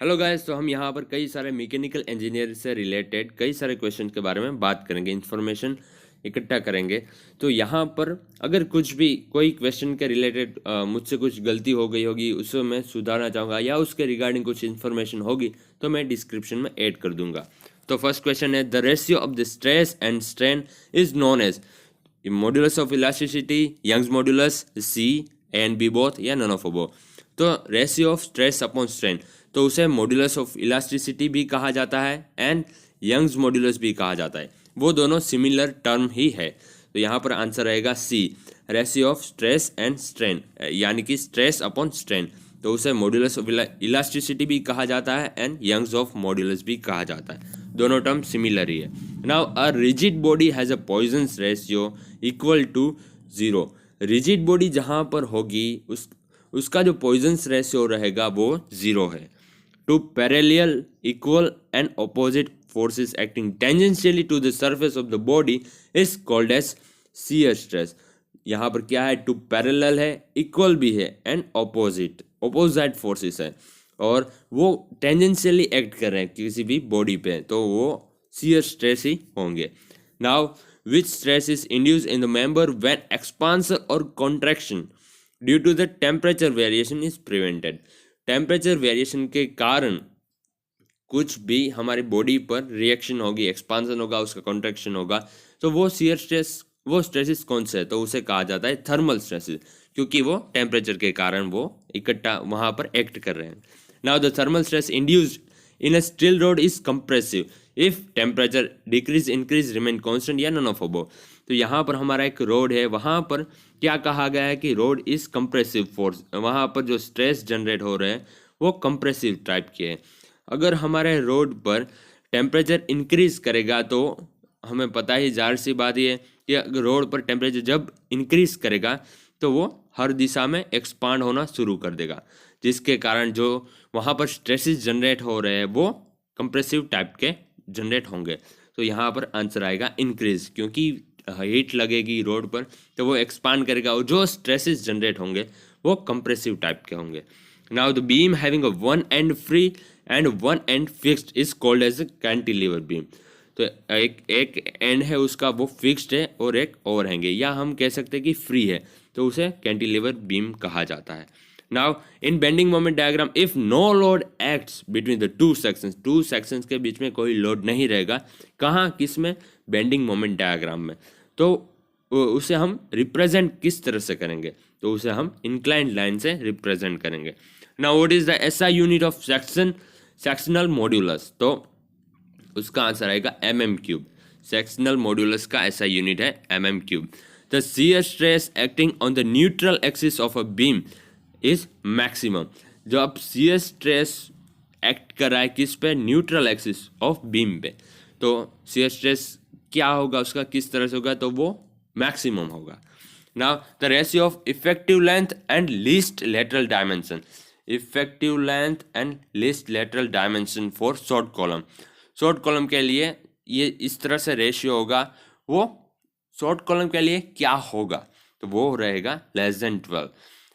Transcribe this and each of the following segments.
Hello guys, तो हम यहाँ पर कई सारे मैकेनिकल इंजीनियर से रिलेटेड कई सारे क्वेश्चन के बारे में बात करेंगे, इन्फॉर्मेशन इकट्ठा करेंगे। तो यहाँ पर अगर कुछ भी कोई क्वेश्चन के रिलेटेड मुझसे कुछ गलती हो गई होगी, उसको मैं सुधारना चाहूँगा या उसके रिगार्डिंग कुछ इन्फॉर्मेशन होगी तो मैं डिस्क्रिप्शन में ऐड कर दूंगा। तो फर्स्ट क्वेश्चन है, the ratio of the stress and strain is known as modulus of elasticity, Young's modulus, C and B both, या नन ऑफ बोथ। तो ratio of stress upon strain, तो उसे modulus of elasticity भी कहा जाता है and Young's modulus भी कहा जाता है। वो दोनों सिमिलर टर्म ही है। तो यहाँ पर आंसर रहेगा C, ratio of stress and strain, यानी कि स्ट्रेस अपॉन स्ट्रेन। तो उसे मॉड्यूलस ऑफ इलास्टिसिटी भी कहा जाता है एंड यंग्स ऑफ मॉड्यूलस भी कहा जाता है। दोनों टर्म सिमिलर ही है। Now a rigid body has a Poisson's ratio equal to 0। Rigid body जहाँ पर होगी उसका जो पॉइजन्स रेशियो रहेगा वो 0 है। Two parallel equal and opposite forces acting tangentially to the surface of the body is called as shear stress। यहाँ पर क्या है, टू पैरेलल है, इक्वल भी है एंड ऑपोजिट फोर्सेस है, और वो टेंजेंशियली एक्ट कर रहे हैं किसी भी बॉडी पे, तो वो shear stress ही होंगे। Now which stress is induced in the member when expansion or contraction due to the temperature variation is prevented। Temperature variation के कारण कुछ भी हमारी बॉडी पर रिएक्शन होगी, एक्सपांसन होगा, उसका कॉन्ट्रैक्शन होगा, तो वो शियर स्ट्रेस, वो स्ट्रेसेस कौन से है, तो उसे कहा जाता है थर्मल स्ट्रेसेस, क्योंकि वो टेम्परेचर के कारण वो इकट्ठा वहाँ पर एक्ट कर रहे हैं। Now the thermal stress induced in a steel road is compressive if temperature decrease increase remain constant, या नन ऑफ अबोव। तो यहाँ पर हमारा एक रोड है, वहाँ पर क्या कहा गया है कि रोड इज कंप्रेसिव फोर्स, वहाँ पर जो स्ट्रेस जनरेट हो रहे हैं वो कंप्रेसिव टाइप के हैं। अगर हमारे रोड पर टेम्परेचर इंक्रीज करेगा तो हमें पता ही, जाहिर सी बात ये है कि अगर रोड पर टेम्परेचर जब इंक्रीज करेगा तो वो हर दिशा में एक्सपांड होना शुरू कर देगा, जिसके कारण जो वहाँ पर स्ट्रेसेस जनरेट हो रहे हैं वो कंप्रेसिव टाइप के जनरेट होंगे। तो यहाँ पर आंसर आएगा इंक्रीज, क्योंकि हीट लगेगी रोड पर तो वो एक्सपांड करेगा, और जो स्ट्रेसेस जनरेट होंगे वो कंप्रेसिव टाइप के होंगे। Now the beam having a one end free end one end fixed is called as a cantilever beam. तो एक एंड है उसका वो फिक्स्ड है और एक ओवरहैंग है, या हम कह सकते हैं कि फ्री है, तो उसे कैंटिलीवर बीम कहा जाता है। Now in bending moment diagram if no load acts between the two sections के बीच में कोई लोड नहीं रहेगा, कहाँ, किस में, बेंडिंग मोमेंट डायग्राम में, तो उसे हम रिप्रेजेंट किस तरह से करेंगे, तो उसे हम इंक्लाइंड लाइन से रिप्रेजेंट करेंगे। Now what is the SI unit of sectional modulus, तो उसका आंसर आएगा mm3। सेक्शनल मॉड्यूलस का ऐसा यूनिट है mm3। The shear stress acting on the neutral axis of a beam is maximum. जो अब शियर स्ट्रेस एक्ट कर रहा है किस पे, न्यूट्रल एक्सिस ऑफ बीम पे, तो शियर स्ट्रेस क्या होगा उसका, किस तरह से होगा, तो वो मैक्सिमम होगा। Now the ratio of effective length and least lateral dimension, effective length and least lateral dimension for short column. Short column के लिए ये इस तरह से रेशियो होगा, वो शॉर्ट कॉलम के लिए क्या होगा, तो वो रहेगा लेस देन 12।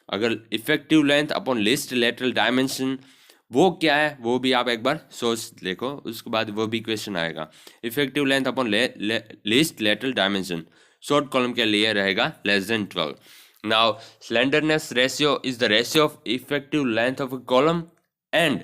अगर effective length upon least lateral dimension वो क्या है, वो भी आप एक बार सोच देखो, उसके बाद वो भी क्वेश्चन आएगा। Effective length upon least lateral dimension short column के लिए रहेगा less than 12। Now slenderness ratio is the ratio of effective length of a column and,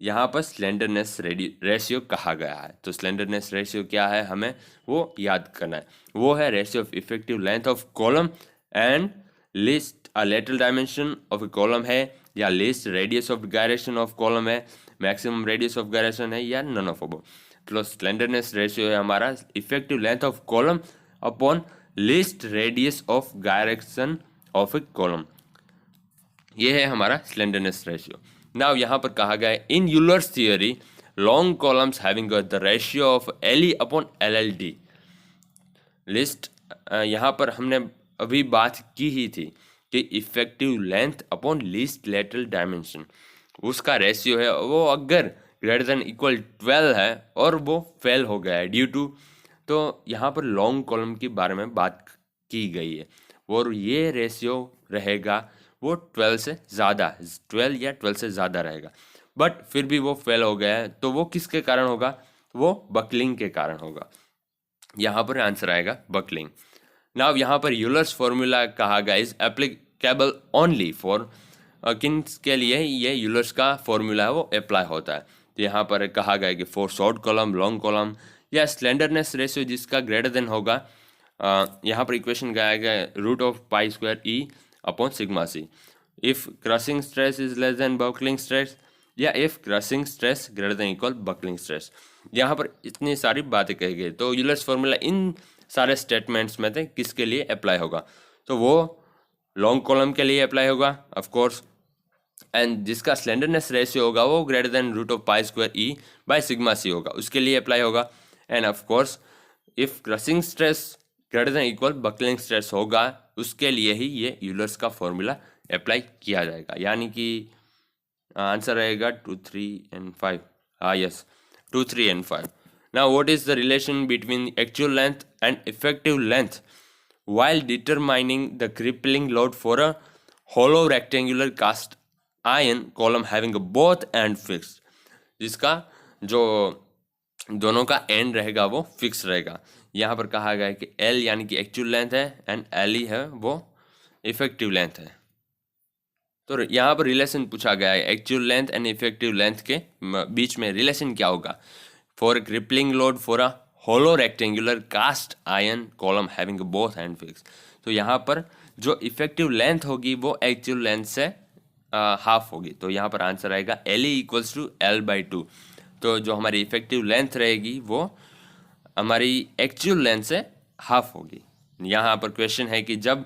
यहाँ पर स्लेंडरनेस रेशियो कहा गया है, तो स्लेंडरनेस रेशियो क्या है हमें वो याद करना है, वो है ratio of effective length of column and list lateral dimension of A column है, या list radius of gyration of column है, मैक्सिमम रेडियस ऑफ गायरेशन है, या नन ऑफ अबव। तो स्लेंडरनेस रेशियो है हमारा effective length of column upon list radius of gyration of A column, ये है हमारा स्लेंडरनेस रेशियो। नाउ यहाँ पर कहा गया है in Euler's theory long columns having the ratio of L upon LLD least. यहाँ पर हमने अभी बात की ही थी कि effective length upon least lateral dimension, उसका रेशियो है वो अगर ग्रेटर देन इक्वल 12 है और वो फेल हो गया है ड्यू टू, तो यहाँ पर लॉन्ग कॉलम के बारे में बात की गई है, और ये रेशियो रहेगा वो 12 से ज़्यादा, 12 या 12 से ज़्यादा रहेगा। बट फिर भी वो फेल हो गया है, तो वो किसके कारण होगा? वो बकलिंग के कारण होगा। यहाँ पर आंसर आएगा बकलिंग। नाउ यहाँ पर यूलर्स फॉर्मूला कहा गया इज एप्लीकेबल ओनली फॉर, किन के लिए ये यूलर्स का फॉर्मूला है वो अप्लाई होता है? तो यहाँ पर कहा गया कि for short column, long column या स्लेंडरनेस रेशियो जिसका ग्रेटर देन होगा, यहाँ पर इक्वेशन गाया गया root of pi square E upon sigma C, if crushing stress is less than buckling stress, या if crushing stress greater than equal buckling stress. यहाँ पर इतनी सारी बातें कही गई। तो यूलर्स फॉर्मूला इन सारे स्टेटमेंट्स में थे किसके लिए अप्लाई होगा? तो वो लॉन्ग कॉलम के लिए अप्लाई होगा ऑफ कोर्स, एंड जिसका स्लेंडरनेस रेशियो होगा वो greater than root of pi square E by sigma C होगा, उसके लिए अप्लाई होगा। And of course if crushing stress greater than equal buckling stress होगा, उसके लिए ही ये यूलर्स का फॉर्मूला अप्लाई किया जाएगा। यानी कि आंसर रहेगा 2, 3 and 5। हाँ yes, 2, 3 and 5। Now what is the relation between actual length and effective length while determining the crippling load for a hollow rectangular cast iron column having both end fixed, जिसका जो दोनों का and रहेगा वो fix रहेगा। यहाँ पर कहा गया है कि L यानी कि एक्चुअल लेंथ है एंड L ही है वो इफेक्टिव लेंथ है। तो यहाँ पर रिलेशन पूछा गया है actual length and effective length के बीच में रिलेशन क्या होगा? For crippling load for a hollow rectangular cast iron column having both hand fix. तो यहाँ पर जो इफेक्टिव लेंथ होगी वो एक्चुअल लेंथ से हाफ होगी। तो यहाँ पर आंसर आएगा L इक्वल्स टू L/2। तो जो हमारी इफेक्टिव लेंथ रहेगी वो हमारी एक्चुअल लेंथ से हाफ होगी। यहाँ पर क्वेश्चन है कि जब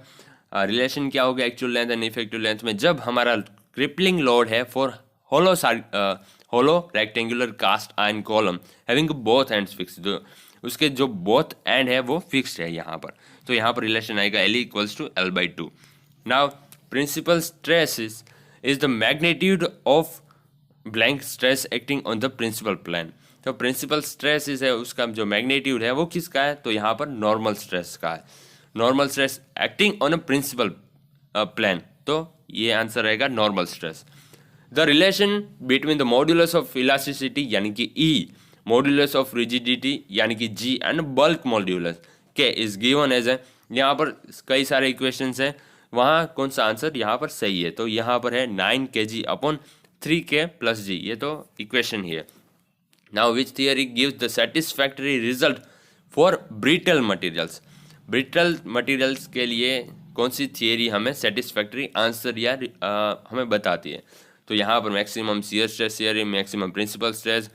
रिलेशन क्या होगा actual length and effective length में? जब हमारा क्रिपलिंग लोड है for hollow rectangular cast iron column having both ends fix, जो उसके जो बोथ एंड है वो फिक्स्ड है यहाँ पर। तो यहाँ पर रिलेशन आएगा L equals to L/2। Now principal stress is the magnitude of blank stress acting on the principal plane. तो प्रिंसिपल स्ट्रेस है उसका जो मैग्नीट्यूड है वो किसका है? तो यहाँ पर नॉर्मल स्ट्रेस का है। Normal stress acting on a principal plane, तो ये आंसर रहेगा normal stress. The relation between the modulus of elasticity यानी कि E, मॉड्यूलस ऑफ रिजिडिटी यानी कि G and bulk modulus K is given as A, यहाँ पर कई सारे इक्वेशंस हैं, वहाँ कौन सा आंसर यहाँ पर सही है? तो यहाँ पर है 9 kg अपॉन 3K + G, ये तो इक्वेशन ही है। Now which theory gives the satisfactory result for brittle materials? Brittle materials के लिए कौन सी थियरी हमें सेटिस्फैक्टरी आंसर या हमें बताती है? तो यहाँ पर maximum shear stress theory, maximum principal stress,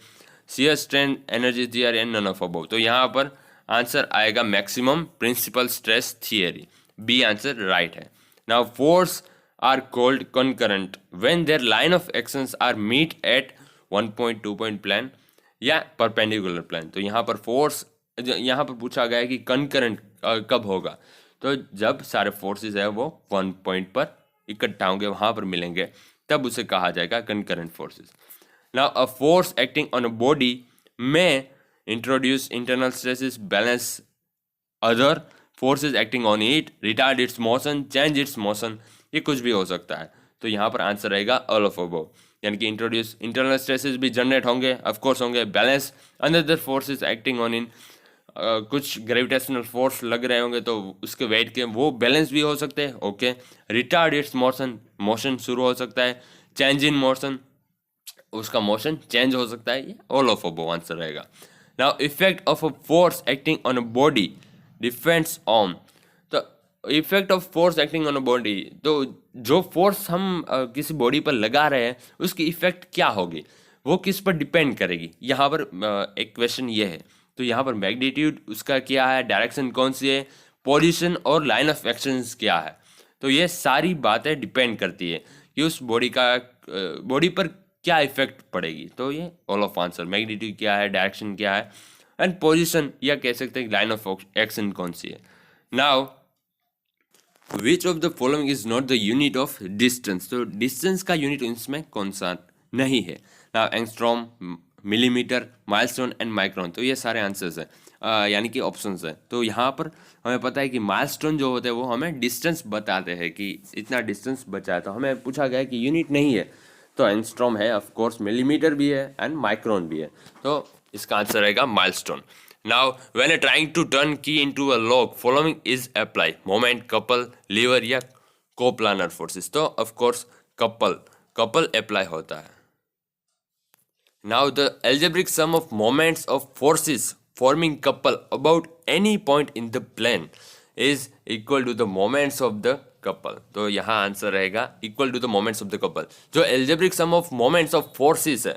shear strength energy theory and none of above. तो यहाँ पर आंसर आएगा maximum principal stress theory, B answer right है। Now force are called concurrent when their line of actions are meet at 1 point 2 point plane या perpendicular plane. तो यहाँ पर force, यहाँ पर पूछा गया है कि कंकरेंट कब होगा? तो जब सारे फोर्सेस है वो 1 point पर इकट्ठा होंगे, वहाँ पर मिलेंगे, तब उसे कहा जाएगा concurrent forces. Now a force acting on a body may introduce internal stresses, balance other forces acting on it, retard its motion, change its motion, ये कुछ भी हो सकता है। तो यहाँ पर आंसर रहेगा ऑल ऑफ अबव, यानी कि इंट्रोड्यूस इंटरनल स्ट्रेसेस भी जनरेट होंगे, ऑफ कोर्स होंगे, balance another forces acting on in, कुछ ग्रेविटेशनल फोर्स लग रहे होंगे तो उसके वेट के वो बैलेंस भी हो सकते हैं, okay. Retard its motion, motion शुरू हो सकता है, चेंज इन मोशन, उसका मोशन चेंज हो सकता है, ये ऑल ऑफ अबव आंसर रहेगा। Now effect of a force acting on a body depends on, तो effect of force acting on a body, तो जो फोर्स हम किसी बॉडी पर लगा रहे हैं उसकी इफेक्ट क्या होगी, वो किस पर डिपेंड करेगी? यहाँ पर एक क्वेश्चन ये है। तो यहाँ पर मैग्नीट्यूड उसका क्या है, डायरेक्शन कौन सी है, पोजीशन और लाइन ऑफ एक्शन क्या है, तो ये सारी बातें डिपेंड करती है कि उस बॉडी पर क्या इफेक्ट पड़ेगी। तो ये ऑल ऑफ आंसर, मैग्नीट्यूड क्या है, डायरेक्शन क्या है एंड पोजीशन, या कह सकते हैं लाइन ऑफ एक्शन कौन सी है। Now which of the following is not the unit of distance? तो डिस्टेंस का यूनिट इसमें कौन सा नहीं है? Now angstrom, millimetre, milestone and micron, तो ये सारे आंसर्स हैं, यानी कि ऑप्शंस हैं। तो यहाँ पर हमें पता है कि माइलस्टोन जो होते हैं वो हमें डिस्टेंस बताते हैं कि इतना डिस्टेंस बचा है, तो हमें पूछा गया है कि यूनिट नहीं है, तो एंगस्ट्रॉम है, ऑफ कोर्स मिलीमीटर भी है एंड माइक्रोन भी है, तो इसका आंसर रहेगा milestone. Now when trying to turn key into a lock following is apply, moment, couple, lever या कोप्लानर फोर्सेस। तो ऑफ कोर्स कपल अप्लाई होता है। Now the algebraic sum of moments of forces forming couple about any point in the plane is equal to the moments of the couple। तो यहाँ answer रहेगा equal to the moments of the couple। जो algebraic sum of moments of forces है,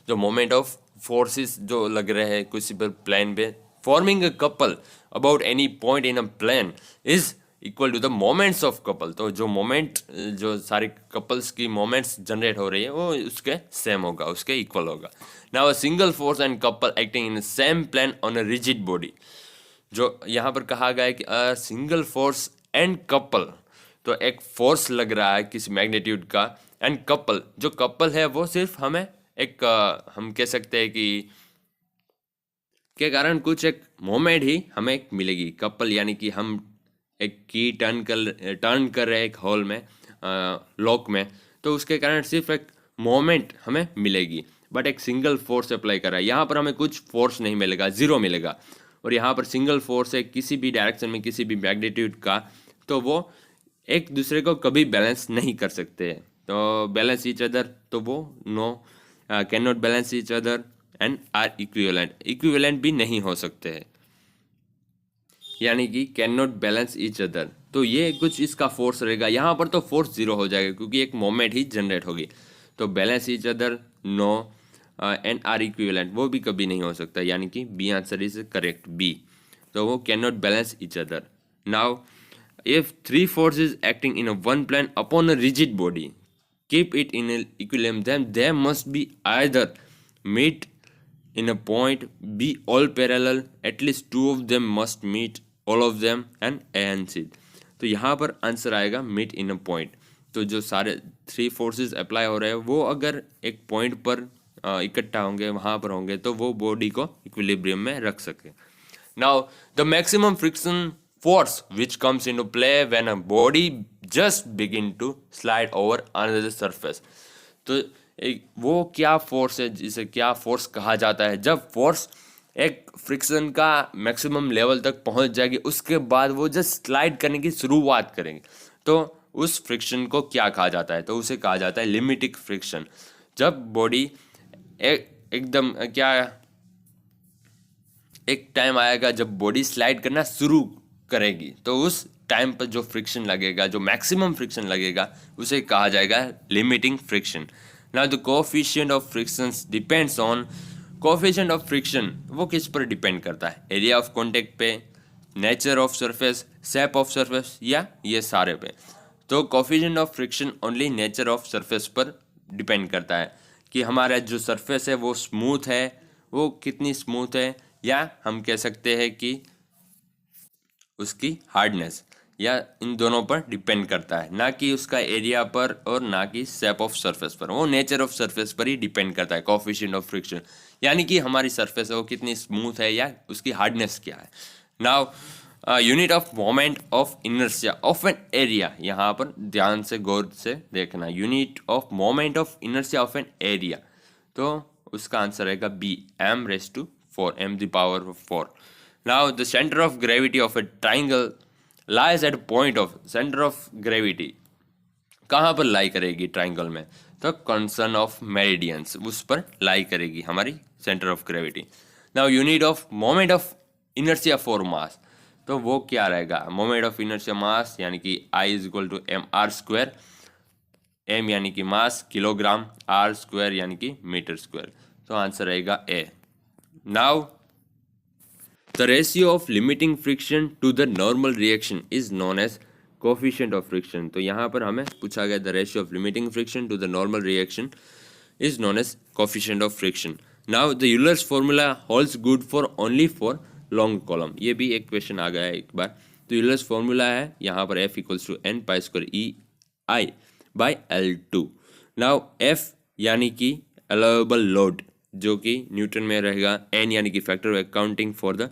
जो moment of forces जो लग रहे हैं किसी पर plane पे, forming a couple about any point in a plane is equal to the moments of couple. तो जो मोमेंट, जो सारे कपल्स की मोमेंट्स जनरेट हो रही है वो उसके सेम होगा, उसके इक्वल होगा। Now a single force and couple acting in same plane on a rigid body. जो यहाँ पर कहा गया है कि a single force and couple, तो एक फोर्स लग रहा है किसी मैग्नीट्यूड का, एंड कपल, जो कपल है वो सिर्फ हमें एक हम कह सकते हैं कि के कारण कुछ एक मोमेंट ही हमें मिलेगी। कपल यानी कि हम एक की टर्न कर रहे हैं एक होल में, लॉक में, तो उसके कारण सिर्फ एक मोमेंट हमें मिलेगी। बट एक सिंगल फोर्स अप्लाई कर रहा है, यहाँ पर हमें कुछ फोर्स नहीं मिलेगा, जीरो मिलेगा। और यहाँ पर सिंगल फोर्स है किसी भी डायरेक्शन में किसी भी मैग्नीट्यूड का, तो वो एक दूसरे को कभी बैलेंस नहीं कर सकते। तो बैलेंस ईच अदर, तो वो no can not balance each other and are equivalent भी नहीं हो सकते हैं, यानी कि can not balance each other. तो ये कुछ इसका फोर्स रहेगा। यहाँ पर तो फोर्स जीरो हो जाएगा क्योंकि एक मोमेंट ही जनरेट होगी। तो balance each other no and are equivalent वो भी कभी नहीं हो सकता, यानी कि B answer is correct, B. तो वो can not balance each other. Now if three forces acting in a one plane upon a rigid body keep it in equilibrium, then they must be either meet in a point, be all parallel, at least two of them must meet all of them and A and C। तो यहाँ पर answer आएगा meet in a point। तो जो सारे three forces apply हो रहे हैं वो अगर एक पॉइंट पर इकट्ठा होंगे, वहाँ पर होंगे, तो वो बॉडी को इक्विलिब्रियम में रख सके। Now the maximum friction force which comes into play when a body just begin to slide over another surface। तो वो क्या फोर्स है, जिसे क्या फोर्स कहा जाता है जब फोर्स एक फ्रिक्शन का मैक्सिमम लेवल तक पहुंच जाएगी, उसके बाद वो जस्ट स्लाइड करने की शुरुआत करेंगे, तो उस फ्रिक्शन को क्या कहा जाता है? तो उसे कहा जाता है लिमिटिंग फ्रिक्शन। जब बॉडी एकदम क्या, एक टाइम आएगा जब बॉडी स्लाइड करना शुरू करेगी, तो उस टाइम पर जो फ्रिक्शन लगेगा, जो मैक्सिमम फ्रिक्शन लगेगा, उसे कहा जाएगा limiting friction. Now the coefficient of friction depends on, coefficient of friction वो किस पर डिपेंड करता है? एरिया ऑफ कॉन्टेक्ट पे, nature of surface, shape of surface, या ये सारे पे? तो coefficient of friction only nature of surface पर डिपेंड करता है कि हमारा जो सरफेस है वो स्मूथ है, वो कितनी स्मूथ है, या हम कह सकते हैं कि उसकी हार्डनेस, या इन दोनों पर डिपेंड करता है, ना कि उसका एरिया पर और ना कि शेप ऑफ सरफेस पर। वो नेचर ऑफ सरफेस पर ही डिपेंड करता है कोएफिशिएंट ऑफ फ्रिक्शन, यानी कि हमारी सरफेस है वो कितनी स्मूथ है या उसकी हार्डनेस क्या है। Now unit of moment of inertia of an area, यहाँ पर ध्यान से गौर से देखना, unit of moment of inertia of an area, तो उसका आंसर रहेगा B, m⁴, m⁴। Now the center of gravity of a triangle lies at a point of center of gravity, कहाँ पर लाई करेगी ट्राइंगल में? तो कंसर्न ऑफ मेरिडियंस, उस पर लाई करेगी हमारी centre of gravity. Now unit of moment of inertia for mass, तो वो क्या रहेगा? मोमेंट ऑफ इनर्शिया मास यानी कि I = mr², m यानी कि मास किलोग्राम, r² यानी कि मीटर स्क्वायर, तो आंसर रहेगा A. Now the ratio of limiting friction to the normal reaction is known as coefficient of friction। तो यहाँ पर हमें पूछा गया the ratio of limiting friction to the normal reaction is known as coefficient of friction। Now the Euler's formula holds good for only for long column। ये भी एक question आ गया है एक बार। तो Euler's formula है यहाँ पर F = n² EI/L2। Now F यानी कि allowable load, जो कि न्यूटन में रहेगा, n यानी कि factor of accounting for the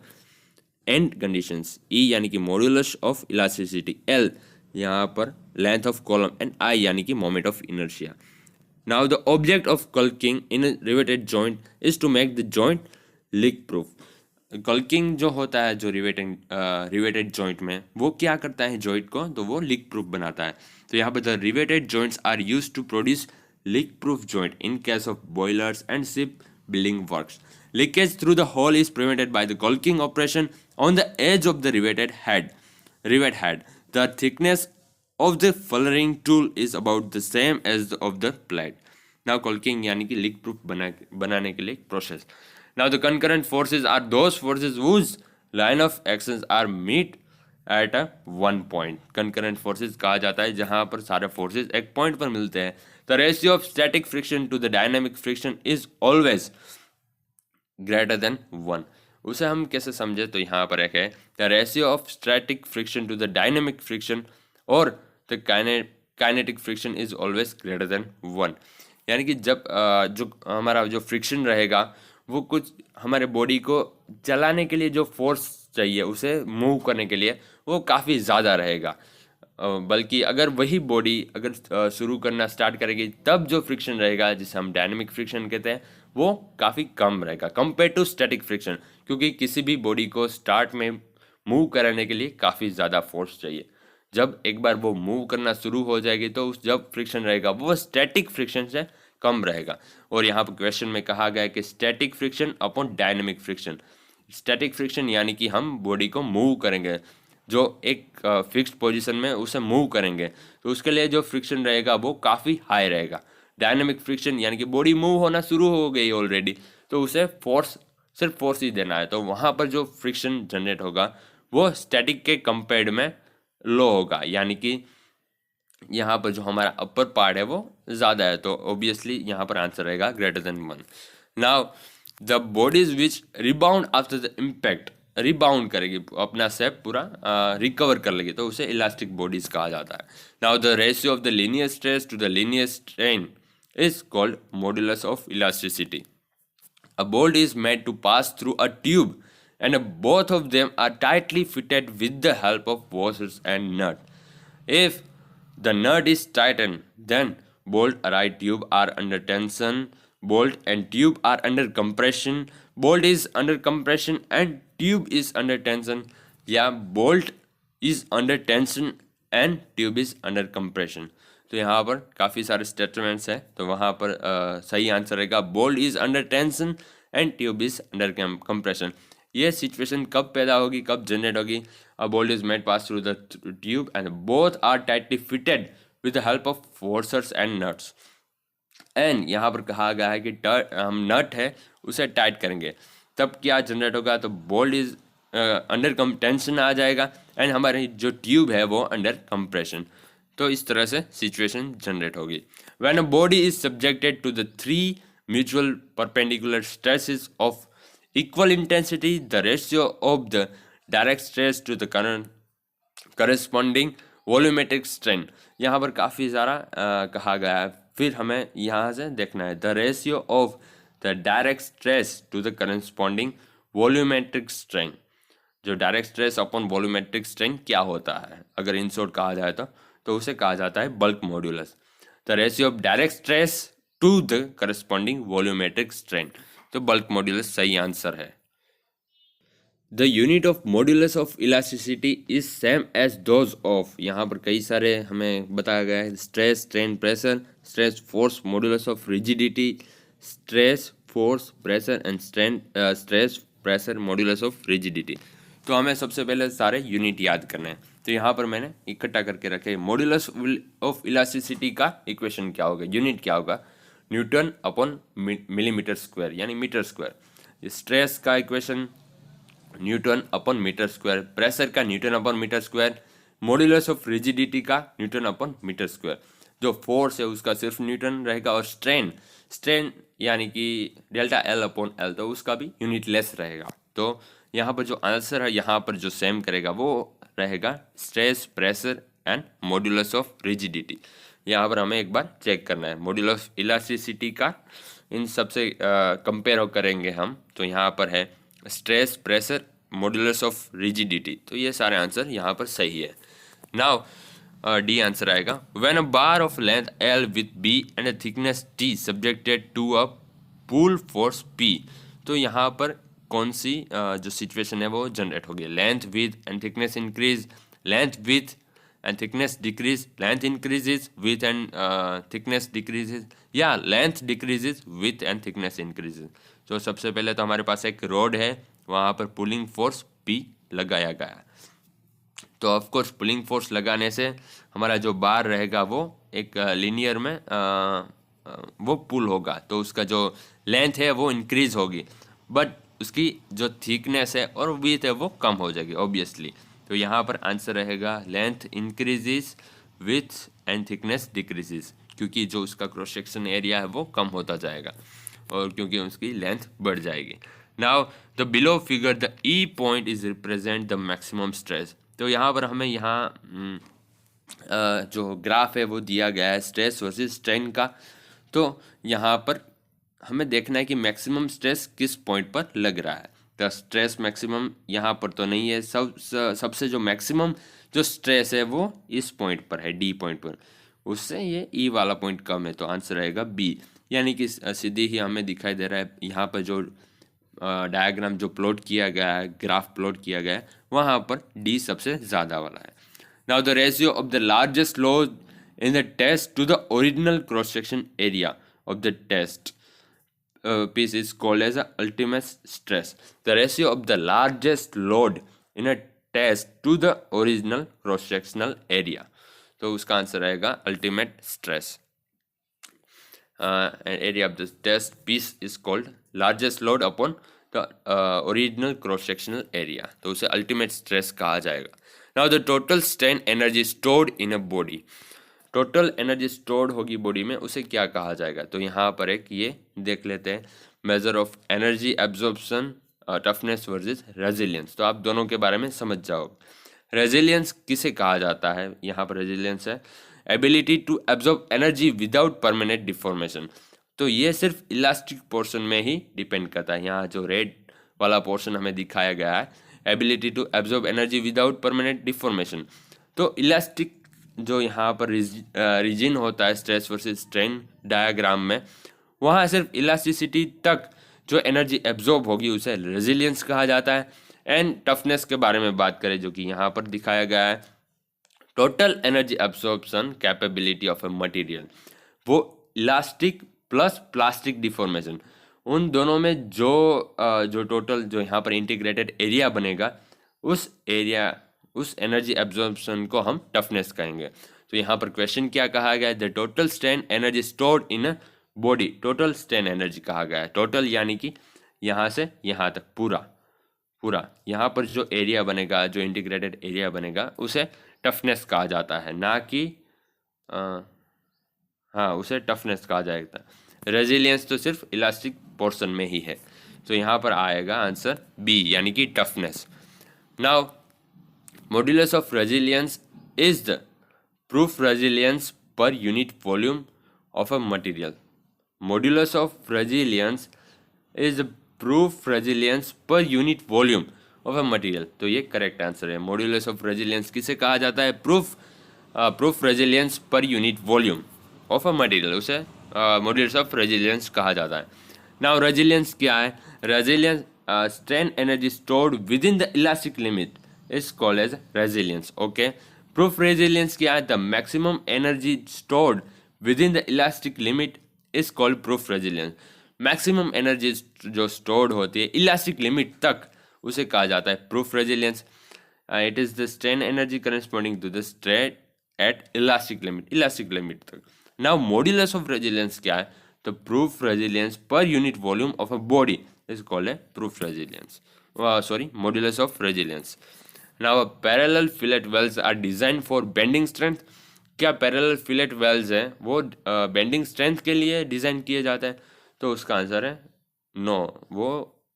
end conditions, E यानी कि मॉड्यूलस ऑफ इलास्टिसिटी, L यहाँ पर length of column, and I यानी कि moment of inertia. Now the object of caulking in riveted joint is to make the joint leak proof. Caulking जो होता है जो रिवेटेड जॉइंट में, वो क्या करता है जॉइंट को, तो वो लीक प्रूफ बनाता है। तो यहाँ पर the riveted joints are used to produce leak proof joint in case of boilers and ship building works. Leakage through the hole is prevented by the caulking operation on the edge of the rivet head. The thickness of the fullerene tool is about the same as of the plate. Now caulking यानी कि leak proof बनाने के लिए process. Now the concurrent forces are those forces whose line of actions are meet at a one point. Concurrent forces कहा जाता है जहाँ पर सारे forces एक point पर मिलते हैं. The ratio of static friction to the dynamic friction is always greater than 1। उसे हम कैसे समझे, तो यहाँ पर एक है the ratio of static friction to the dynamic friction or the kinetic friction is always greater than 1। यानी कि जब जो हमारा जो फ्रिक्शन रहेगा वो कुछ हमारे बॉडी को चलाने के लिए जो फोर्स चाहिए उसे मूव करने के लिए वो काफ़ी ज़्यादा रहेगा, बल्कि अगर वही बॉडी अगर शुरू करना स्टार्ट करेगी तब जो फ्रिक्शन रहेगा जिसे हम डायनेमिक फ्रिक्शन कहते हैं वो काफ़ी कम रहेगा कंपेयर टू स्टैटिक फ्रिक्शन, क्योंकि किसी भी बॉडी को स्टार्ट में मूव कराने के लिए काफ़ी ज़्यादा फोर्स चाहिए। जब एक बार वो मूव करना शुरू हो जाएगी तो उस जब फ्रिक्शन रहेगा वो स्टैटिक फ्रिक्शन से कम रहेगा। और यहाँ पर क्वेश्चन में कहा गया है कि static friction upon dynamic friction. Static friction यानी कि हम बॉडी को मूव करेंगे, जो एक फिक्स्ड पोजीशन में उसे मूव करेंगे तो उसके लिए जो फ्रिक्शन रहेगा वो काफ़ी हाई रहेगा। डायनेमिक फ्रिक्शन यानी कि बॉडी मूव होना शुरू हो गई ऑलरेडी तो उसे फोर्स सिर्फ फोर्स ही देना है, तो वहाँ पर जो फ्रिक्शन जनरेट होगा वो स्टैटिक के कंपेयर्ड में लो होगा। यानी कि यहाँ पर जो हमारा अपर पार्ट है वो ज़्यादा है, तो ऑब्वियसली यहाँ पर आंसर रहेगा greater than 1। Now the bodies which rebound after the impact, rebound करेगी अपना शेप पूरा रिकवर कर लेगी तो उसे इलास्टिक बॉडीज कहा जाता है। Now the ratio of the linear stress to the linear strain is called modulus of elasticity. A bolt is made to pass through a tube and both of them are tightly fitted with the help of washers and nut. If the nut is tightened, then bolt and tube are under tension, bolt and tube are under compression, bolt is under compression and tube is under tension, या bolt is under tension and tube is under compression। तो यहाँ पर काफ़ी सारे statements हैं, तो वहाँ पर सही आंसर रहेगा bolt is under tension and tube is under compression. ये सिचुएशन कब पैदा होगी, कब जनरेट होगी? A bolt is made pass through the tube and both are tightly fitted with the help of forcers and nuts. And यहाँ पर कहा गया है कि हम नट है उसे टाइट करेंगे तब क्या जनरेट होगा, तो बोल्ट इज अंडर टेंशन आ जाएगा एंड हमारी जो ट्यूब है वो अंडर कंप्रेशन। तो इस तरह से सिचुएशन जनरेट होगी। When a body is subjected to the 3 mutual perpendicular stresses of equal intensity, the ratio of the direct stress to the corresponding volumetric strain. यहाँ पर काफ़ी सारा कहा गया है, फिर हमें यहाँ से देखना है the ratio of the direct stress to the corresponding volumetric strain. जो direct stress upon volumetric strain क्या होता है, अगर इन शॉर्ट कहा जाए तो उसे कहा जाता है bulk modulus. The ratio of direct stress to the corresponding volumetric strain, तो बल्क मॉड्यूलस सही आंसर है। The unit of modulus of elasticity is same as those of, यहाँ पर कई सारे हमें बताया गया है stress, strain, pressure, stress, force, modulus of rigidity, stress, force, pressure and strain, stress, pressure, modulus of rigidity. तो हमें सबसे पहले सारे यूनिट याद करने हैं, तो यहाँ पर मैंने इकट्ठा करके रखे। मॉड्यूलस ऑफ इलास्टिसिटी का इक्वेशन क्या होगा, यूनिट क्या होगा, न्यूटन अपॉन मिलीमीटर स्क्वायर यानी मीटर स्क्वायर। स्ट्रेस का equation newton upon metre square, pressure का newton upon metre square, modulus of rigidity का न्यूटन अपॉन मीटर स्क्वायर। जो फोर्स है उसका सिर्फ न्यूटन रहेगा, और स्ट्रेन यानी कि डेल्टा एल अपॉन एल, तो उसका भी यूनिट लेस रहेगा। तो यहाँ पर जो आंसर है यहाँ पर जो सेम करेगा वो रहेगा stress, pressure and modulus of rigidity. यहाँ पर हमें एक बार चेक करना है मॉड्यूलस ऑफ इलास्टिसिटी का, इन सबसे कंपेयर करेंगे हम, तो यहाँ पर है stress, pressure, modulus of rigidity, तो ये सारे आंसर यहाँ पर सही है। नाउ डी आंसर आएगा। When a bar of length L with B and a thickness T subjected to a pull force P, तो यहाँ पर कौन सी जो सिचुएशन है वो जनरेट होगी? Length width and thickness increase, length width and thickness decrease, length increases width and thickness decreases, या length decreases width and thickness increases. तो सबसे पहले तो हमारे पास एक रोड है, वहाँ पर पुलिंग फोर्स पी लगाया गया है। तो ऑफ कोर्स पुलिंग फोर्स लगाने से हमारा जो बार रहेगा वो एक लीनियर में वो पुल होगा, तो उसका जो लेंथ है वो इंक्रीज होगी, बट उसकी जो थिकनेस है और विड्थ है वो कम हो जाएगी ऑब्वियसली। तो यहाँ पर आंसर रहेगा length increases with and thickness decreases, क्योंकि जो उसका क्रॉस सेक्शन एरिया है वो कम होता जाएगा और क्योंकि उसकी लेंथ बढ़ जाएगी। Now the below figure the E point is represent the maximum stress. तो यहाँ पर हमें यहाँ जो ग्राफ है वो दिया गया है स्ट्रेस वर्सेस स्ट्रेन का। तो यहाँ पर हमें देखना है कि मैक्सिमम स्ट्रेस किस पॉइंट पर लग रहा है। तो स्ट्रेस मैक्सिमम यहाँ पर तो नहीं है, सबसे जो मैक्सिमम जो स्ट्रेस है वो इस पॉइंट पर है, डी पॉइंट पर, उससे ये ई वाला पॉइंट कम है, तो आंसर रहेगा बी। यानी कि सीधी ही हमें दिखाई दे रहा है यहाँ पर जो डायग्राम जो प्लॉट किया गया है, ग्राफ प्लॉट किया गया है, वहाँ पर डी सबसे ज़्यादा वाला है। Now the ratio of the largest load in the test to the original cross section area of the test piece is called as a ultimate stress. The ratio of the largest load in a test to the original cross sectional area, तो उसका answer आएगा ultimate stress. area of the test piece is called largest load upon the original cross sectional area, तो उसे ultimate stress कहा जाएगा। Now the total strain energy stored in a body, total energy stored होगी body में, उसे क्या कहा जाएगा? तो यहाँ पर एक ये देख लेते हैं, measure of energy absorption toughness versus resilience. तो आप दोनों के बारे में समझ जाओ। रेजिलियंस किसे कहा जाता है? यहाँ पर रेजिलियंस है ability to absorb energy without permanent deformation. तो ये सिर्फ इलास्टिक पोर्शन में ही डिपेंड करता है। यहाँ जो रेड वाला पोर्शन हमें दिखाया गया है, ability to absorb energy without permanent deformation, तो इलास्टिक जो यहाँ पर रीजन होता है स्ट्रेस वर्सेस स्ट्रेन डायग्राम में, वहाँ सिर्फ इलास्टिसिटी तक जो एनर्जी एब्जॉर्ब होगी उसे रेजिलियंस कहा जाता है। एंड टफनेस के बारे में बात करें जो कि यहाँ पर दिखाया गया है, total energy absorption capability of a material, वो इलास्टिक प्लस प्लास्टिक डिफॉर्मेशन, उन दोनों में जो टोटल जो यहाँ पर इंटीग्रेटेड एरिया बनेगा, उस एनर्जी एब्जॉर्प्शन को हम टफनेस कहेंगे। तो यहाँ पर क्वेश्चन क्या कहा गया है? The total strain energy stored in a body, total strain energy कहा गया है। टोटल यानी कि यहाँ से यहाँ तक पूरा यहाँ पर जो एरिया बनेगा, जो इंटीग्रेटेड एरिया बनेगा, उसे टफनेस कहा जाता है, ना कि उसे टफनेस कहा जाएगा। रेजिलियंस तो सिर्फ इलास्टिक पोर्शन में ही है, तो यहाँ पर आएगा आंसर बी यानी कि toughness. Now modulus of resilience is the proof resilience per unit volume of a material. Modulus of resilience is the proof resilience per unit volume of a material. तो ये करेक्ट आंसर है। modulus of resilience किसे कहा जाता है? proof resilience per unit volume of a material, उसे modulus of resilience कहा जाता है। Now resilience क्या है? resilience strain energy stored within the elastic limit is called as resilience. Okay, proof resilience क्या है? The maximum energy stored within the elastic limit is called proof resilience. maximum energy जो stored होती है elastic limit तक, उसे कहा जाता है proof resilience. It is the strain energy corresponding to the strain at elastic limit तक. Now modulus of resilience क्या है? The proof resilience per unit volume of a body is called a proof resilience. Modulus of resilience. Now parallel fillet wells are designed for bending strength. क्या parallel fillet Wales हैं वो bending strength के लिए design किए जाते हैं? तो उसका आंसर है नो, वो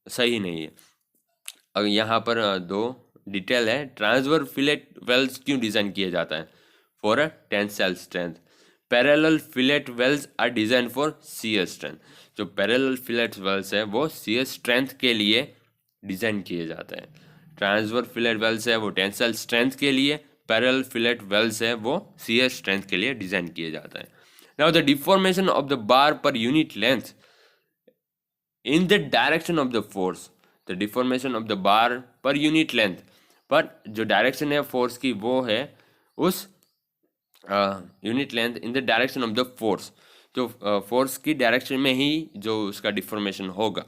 सही नहीं है। अब यहाँ पर दो डिटेल है, ट्रांसवर्स फिलेट वेल्स क्यों डिज़ाइन किए जाता है? For a tensile strength. Parallel fillet welds are design for shear strength. जो पैरेलल फिलेट वेल्स है वो शियर स्ट्रेंथ के लिए डिज़ाइन किए जाते हैं। ट्रांसवर्स फिलेट वेल्स है वो टेंसाइल स्ट्रेंथ के लिए, पैरेलल फिलेट वेल्स है वो शियर स्ट्रेंथ के लिए डिजाइन किया जाता है। Now the deformation of the bar per unit length in the direction of the force, the deformation of the bar per unit length, पर जो डायरेक्शन है फोर्स की वो है उस unit length in the direction of the force, तो force की direction में ही जो उसका डिफॉर्मेशन होगा।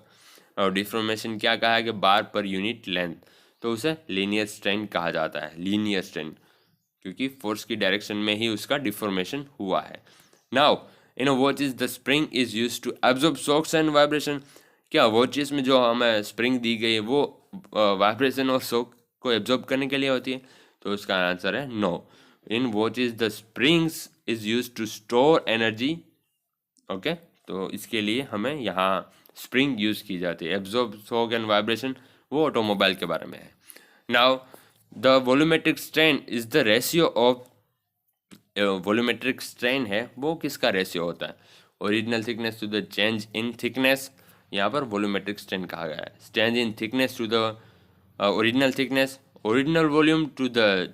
और डिफॉर्मेशन क्या कहा है कि बार पर यूनिट लेंथ, तो उसे लीनियर स्ट्रेन कहा जाता है, लीनियर स्ट्रेन, क्योंकि फोर्स की डायरेक्शन में ही उसका डिफॉर्मेशन हुआ है। Now in watches the spring is used to absorb shocks and vibration, क्या वॉचेस में जो हमें स्प्रिंग दी गई है वो वाइब्रेशन और शॉक को एब्जॉर्ब करने के लिए होती है? तो उसका आंसर है no. In watches the springs is used to store energy. Okay, तो इसके लिए हमें यहाँ स्प्रिंग यूज की जाती है। एब्जॉर्ब शॉक एंड वाइब्रेशन वो ऑटोमोबाइल के बारे में है। Now the volumetric strain is the ratio of, volumetric strain है वो किसका रेशियो होता है? Original thickness to the change in thickness, यहाँ पर वॉल्यूमेट्रिक स्ट्रेन कहा गया है। Change in thickness to the original thickness, original volume to the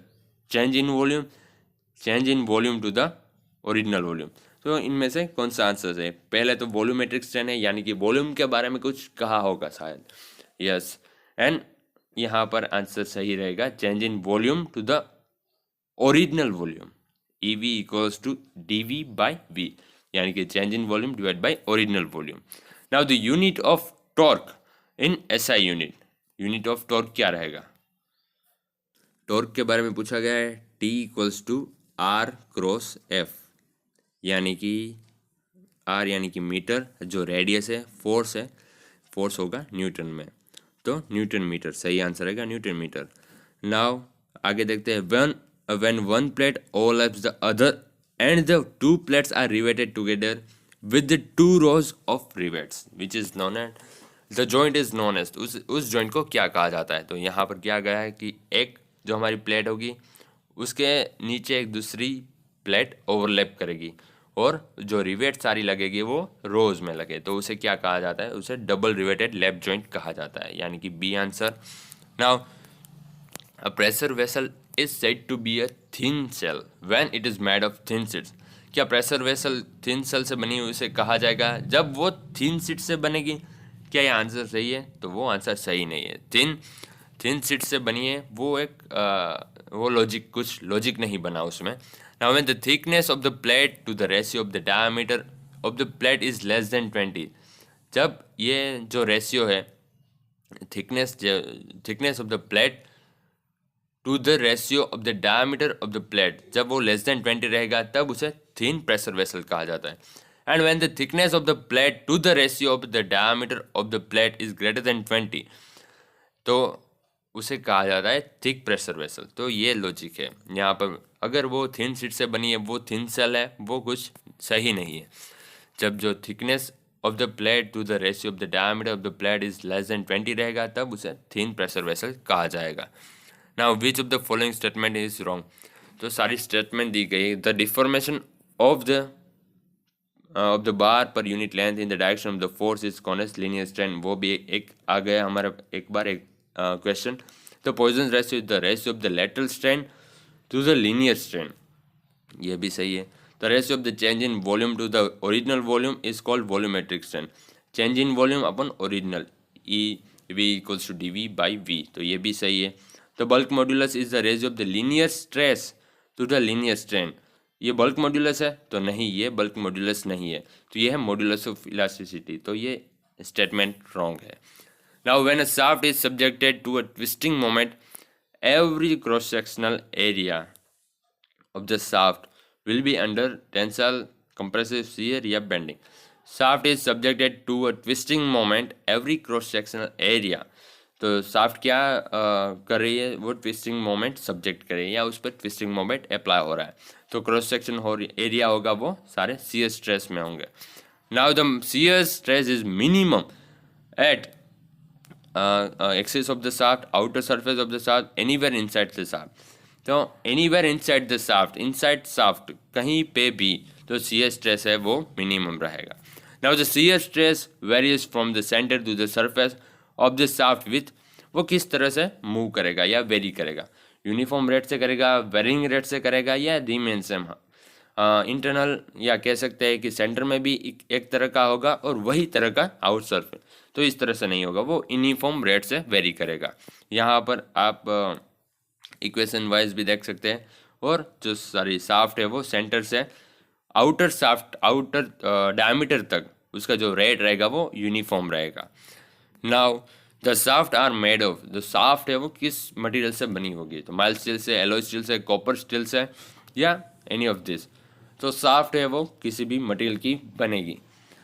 change in volume, change in volume to the original volume. तो इनमें से कौन सा आंसर है? पहले तो वॉल्यूमेट्रिक स्ट्रेन है, यानी कि वॉल्यूम के बारे में कुछ कहा होगा शायद, यस। एंड यहाँ पर आंसर सही रहेगा change in volume to the original volume, EV equals to DV by V, यानी कि change in volume divide by original volume. Now the unit of torque in SI unit, unit of torque क्या रहेगा? Torque के बारे में पूछा गया है। T equals to R cross F, यानी कि R यानी कि मीटर, जो रेडियस है फोर्स है, फोर्स होगा न्यूटन में, तो न्यूटन मीटर सही आंसर रहेगा, न्यूटन मीटर। नाउ आगे देखते हैं, when one plate overlaps the other and the two plates are riveted together with the two rows of rivets which is known as the joint is known as, उस joint को क्या कहा जाता है? तो यहाँ पर क्या गया है कि एक जो हमारी प्लेट होगी उसके नीचे एक दूसरी प्लेट ओवरलैप करेगी और जो रिवेट सारी लगेगी वो रोज में लगे, तो उसे क्या कहा जाता है? उसे डबल रिवेटेड लैप जॉइंट कहा जाता है, यानी कि B answer. Now a pressure vessel is said to be a thin cell when it is made of thin sheets, क्या प्रेशर वेसल थिन सेल से बनी हुई उसे कहा जाएगा जब वो थिन शीट से बनेगी? क्या ये आंसर सही है? तो वो आंसर सही नहीं है। थिन शीट से बनी है वो एक वो लॉजिक, कुछ लॉजिक नहीं बना उसमें। Now when the thickness of the plate to the ratio of the diameter of the plate is less than 20, जब ये जो रेशियो है thickness of the plate to the ratio of the diameter of the plate, जब वो less than 20 रहेगा तब उसे थिन प्रेशर वेसल कहा जाता है। And when the thickness of the plate to the ratio of the diameter of the plate is greater than 20, तो उसे कहा जाता है थिक प्रेशर वेसल। तो ये लॉजिक है यहाँ पर। अगर वो थिन शीट से बनी है, वो थिन सेल है, वो कुछ सही नहीं है। जब जो thickness of the plate to the ratio of the diameter of the plate is less than 20 रहेगा तब उसे थिन प्रेशर वेसल कहा जाएगा। Now which of the following statement is wrong, तो सारी स्टेटमेंट दी गई। The deformation of the bar per unit length in the direction of the force is called as linear strain, वो भी एक आ गया हमारा एक बार एक क्वेश्चन। तो Poisson ratio is the ratio of the lateral strain to the linear strain, ये भी सही है। The ratio of the change in volume to the original volume is called volumetric strain, change in volume upon original, EV equals to DV by V, तो ये भी सही है। The bulk modulus is the ratio of the linear stress to the linear strain, ये bulk modulus है? तो नहीं, ये बल्क मॉड्यूलस नहीं है, तो ये है मॉड्यूलस ऑफ इलास्टिसिटी, तो ये स्टेटमेंट रॉन्ग है। Now when a shaft is subjected to a twisting moment, every cross sectional area of the shaft will be under tensile, compressive shear या bending. Shaft is subjected to a twisting moment, every cross sectional area, तो shaft क्या कर रही है? वो twisting moment subject कर रही है या उस पर ट्विस्टिंग मोमेंट अप्लाई हो रहा है, तो क्रॉस सेक्शन एरिया होगा वो सारे शियर स्ट्रेस में होंगे। Now the shear stress is minimum at axis of the shaft, outer surface of the shaft, anywhere inside the shaft, तो anywhere inside the shaft, inside shaft कहीं पे भी, तो शियर स्ट्रेस है वो मिनिमम रहेगा। Now the shear stress varies from the centre to the surface of the shaft with, वो किस तरह से मूव करेगा या वेरी करेगा? यूनिफॉर्म रेट से करेगा, वेरिंग रेट से करेगा, या रिमेन सेम। इंटरनल या कह सकते हैं कि सेंटर में भी एक तरह का होगा और वही तरह का आउट सरफेस, तो इस तरह से नहीं होगा, वो यूनिफॉर्म रेट से वेरी करेगा। यहाँ पर आप इक्वेशन वाइज भी देख सकते हैं। और जो सारी शाफ्ट है वो सेंटर से आउटर शाफ्ट, आउटर डायमीटर तक उसका जो रेट रहेगा वो यूनिफॉर्म रहेगा। Now the shaft are made of, जो शाफ्ट है वो किस मटेरियल से बनी होगी, तो माइल्ड स्टील से, एलॉय स्टील से, कॉपर स्टील से, या एनी ऑफ दिस। तो शाफ्ट है वो किसी भी मटेरियल की बनेगी।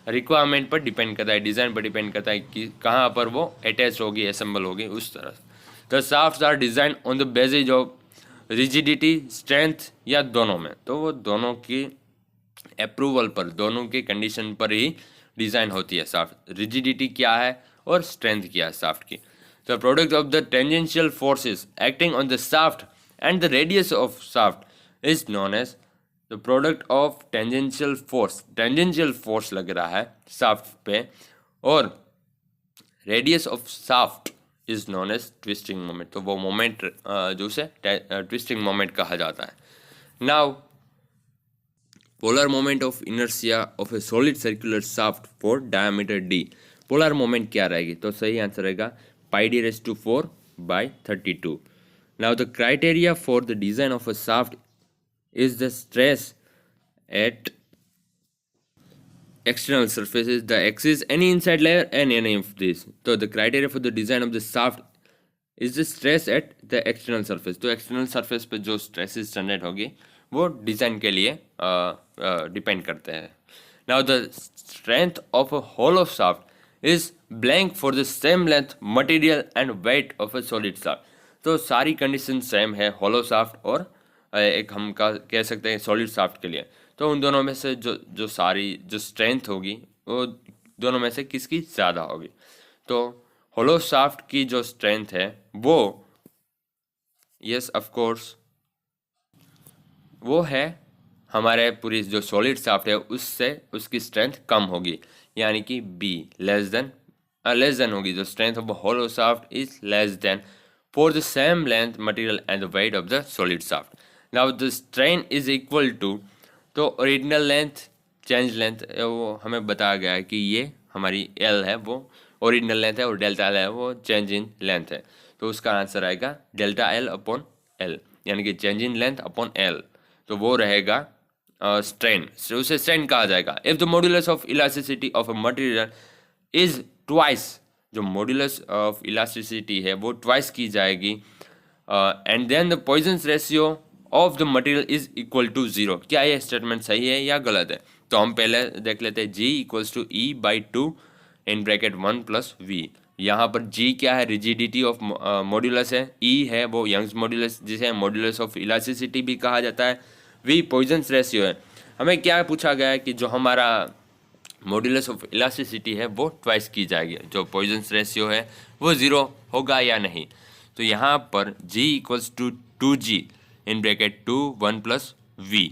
रिक्वायरमेंट पर डिपेंड करता है, डिज़ाइन पर डिपेंड करता है कि कहाँ पर वो अटैच होगी, असेंबल होगी, उस तरह से। The shafts are design on the basis of rigidity, strength, या दोनों में, तो वो दोनों की अप्रूवल पर, दोनों के कंडीशन पर ही डिज़ाइन होती है शाफ्ट। रिजिडिटी क्या है और स्ट्रेंथ क्या है शाफ्ट की। The product of the tangential forces acting on the shaft and the radius of shaft is known as the product of tangential force. Tangential force लग रहा है शाफ्ट पे, और radius of shaft is known as twisting moment, तो वो moment जो उसे twisting moment कहा जाता है। Now polar moment of inertia of A solid circular shaft for diameter D. Polar moment क्या रहेगी, तो सही आंसर रहेगा πd⁴/32। Now the criteria for the design of a shaft is the stress eight external surfaces, the axis, any inside layer, and any of these. So the criteria for the design of the shaft is the stress at the external surface. तो external surface पे जो stresses generate होगी वो design के लिए depend करते हैं। Now the strength of a hollow shaft is blank for the same length, material and weight of a solid shaft. तो सारी कंडीशन सेम है hollow shaft और एक हम कह सकते हैं सॉलिड शाफ्ट के लिए। तो उन दोनों में से जो सारी जो स्ट्रेंथ होगी वो दोनों में से किसकी ज़्यादा होगी, तो होलो शाफ्ट की जो स्ट्रेंथ है वो, यस ऑफ कोर्स, वो है हमारे पूरी जो सॉलिड शाफ्ट है उससे उसकी स्ट्रेंथ कम होगी, यानी कि बी लेस देन होगी। जो strength of hollow shaft is less than for the same length, material and the weight of the solid shaft. Now the strain is equal to, तो original length, change length, वो हमें बताया गया है कि ये हमारी एल है वो ओरिजिनल लेंथ है, और डेल्टा एल है वो चेंज इन लेंथ है। तो उसका आंसर आएगा डेल्टा एल अपॉन एल, यानी कि change in length upon L, तो वो रहेगा स्ट्रेन। उसे स्ट्रेन कहा जाएगा। If the modulus of elasticity of a material is twice, जो मॉड्यूलस ऑफ इलास्टिसिटी है वो ट्वाइस की जाएगी, and then the Poisson's ratio of the material is equal to 0। क्या ये स्टेटमेंट सही है या गलत है, तो हम पहले देख लेते हैं। G equals to E/2 in bracket 1 plus V। यहाँ पर G क्या है, रिजिडिटी ऑफ मॉड्यूलस है, E है वो यंग्स मॉड्यूलस जिसे मॉड्यूलस ऑफ इलास्टिसिटी भी कहा जाता है, V पॉइजन्स रेशियो है। हमें क्या पूछा गया है कि जो हमारा मॉड्यूलस ऑफ इलास्टिसिटी है वो ट्वाइस की जाएगी, जो पॉइजन्स रेशियो है वो 0 होगा या नहीं। तो यहाँ पर G equals to 2G in bracket 2 1 plus V।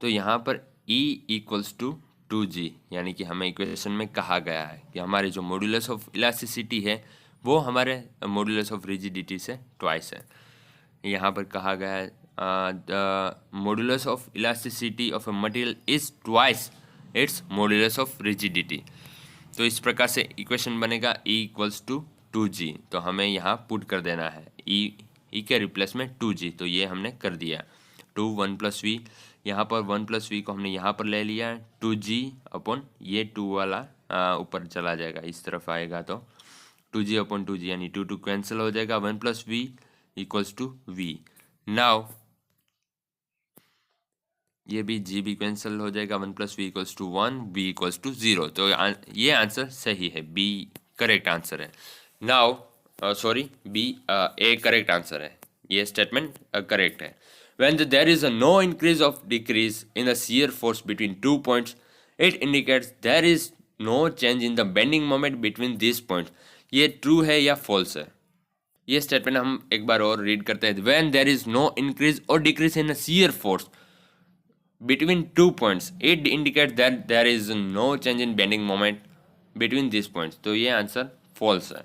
तो यहाँ पर E इक्वल्स टू 2G, यानी कि हमें इक्वेशन में कहा गया है कि हमारे जो मॉड्यूलस ऑफ इलास्टिसिटी है वो हमारे मॉड्यूलस ऑफ रिजिडिटी से ट्वाइस है। यहाँ पर कहा गया है the modulus of elasticity of a material is twice its modulus of rigidity. तो इस प्रकार से इक्वेशन बनेगा E इक्वल्स टू 2G। तो हमें यहाँ पुट कर देना है E के रिप्लेस में 2G, तो ये हमने कर दिया। 2 1 प्लस V, यहाँ पर 1 प्लस V को हमने यहाँ पर ले लिया, 2G अपॉन ये 2 वाला ऊपर चला जाएगा, इस तरफ आएगा तो 2G अपॉन 2G, यानी 2 2 कैंसिल हो जाएगा, 1 plus V equals to V। Now ये भी G भी कैंसिल हो जाएगा, 1 plus V equals to 1, V equals to 0। तो ये आंसर सही है, B करेक्ट आंसर है। नाउ sorry B A correct answer है, ये स्टेटमेंट करेक्ट है। When there is a no increase or decrease in the shear force between 2 points, it indicates there is no change in the bending moment between these points. ये true है या false है, ये statement हम एक बार और read करते हैं। When there is no increase or decrease in the shear force between 2 points, it indicates that there is no change in bending moment between these points. तो ये आंसर false है।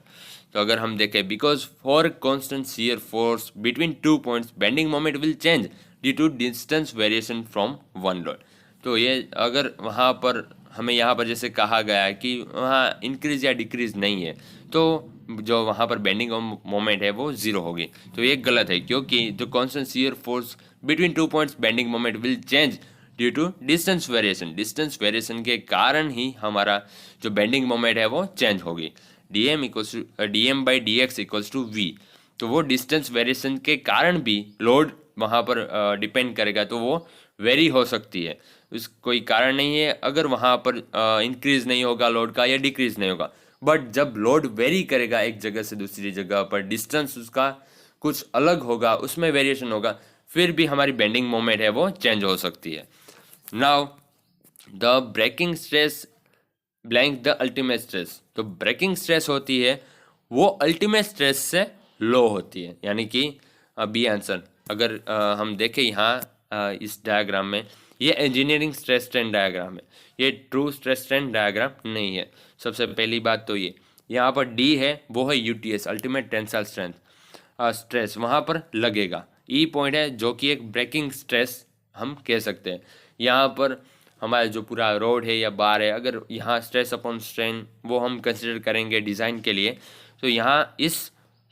तो अगर हम देखें, because for constant shear force between 2 points bending moment will change due to distance variation from one load. तो ये अगर वहाँ पर हमें यहाँ पर जैसे कहा गया है कि वहाँ इंक्रीज या डिक्रीज नहीं है, तो जो वहाँ पर बेंडिंग मोमेंट है वो जीरो होगी। तो ये गलत है, क्योंकि the constant shear force between 2 points bending moment will change due to distance variation. Distance variation के कारण ही हमारा जो बेंडिंग मोमेंट है वो चेंज होगी। dm by d x equals to v. तो वो डिस्टेंस वेरिएशन के कारण भी लोड वहाँ पर डिपेंड करेगा, तो वो वेरी हो सकती है। उस कोई कारण नहीं है अगर वहाँ पर इंक्रीज नहीं होगा लोड का या डिक्रीज नहीं होगा। बट जब लोड वेरी करेगा एक जगह से दूसरी जगह पर, डिस्टेंस उसका कुछ अलग होगा, उसमें वेरिएशन होगा, फिर भी हमारी बेंडिंग मोमेंट है वो चेंज हो सकती है। Now the breaking stress blank the ultimate stress. तो ब्रेकिंग स्ट्रेस होती है वो अल्टीमेट स्ट्रेस से लो होती है, यानी कि बी आंसर। अगर हम देखें यहाँ इस डायग्राम में, ये इंजीनियरिंग स्ट्रेस स्ट्रेन डायग्राम है, ये ट्रू स्ट्रेस स्ट्रेन डायग्राम नहीं है। सबसे पहली बात तो ये, यहाँ पर डी है वो है UTS, ultimate tensile strength, stress वहाँ पर लगेगा। ई पॉइंट है जो कि एक ब्रेकिंग स्ट्रेस हम कह सकते हैं। यहाँ पर हमारा जो पूरा रोड है या बार है, अगर यहाँ स्ट्रेस अपॉन स्ट्रेन वो हम कंसिडर करेंगे डिज़ाइन के लिए, तो यहाँ इस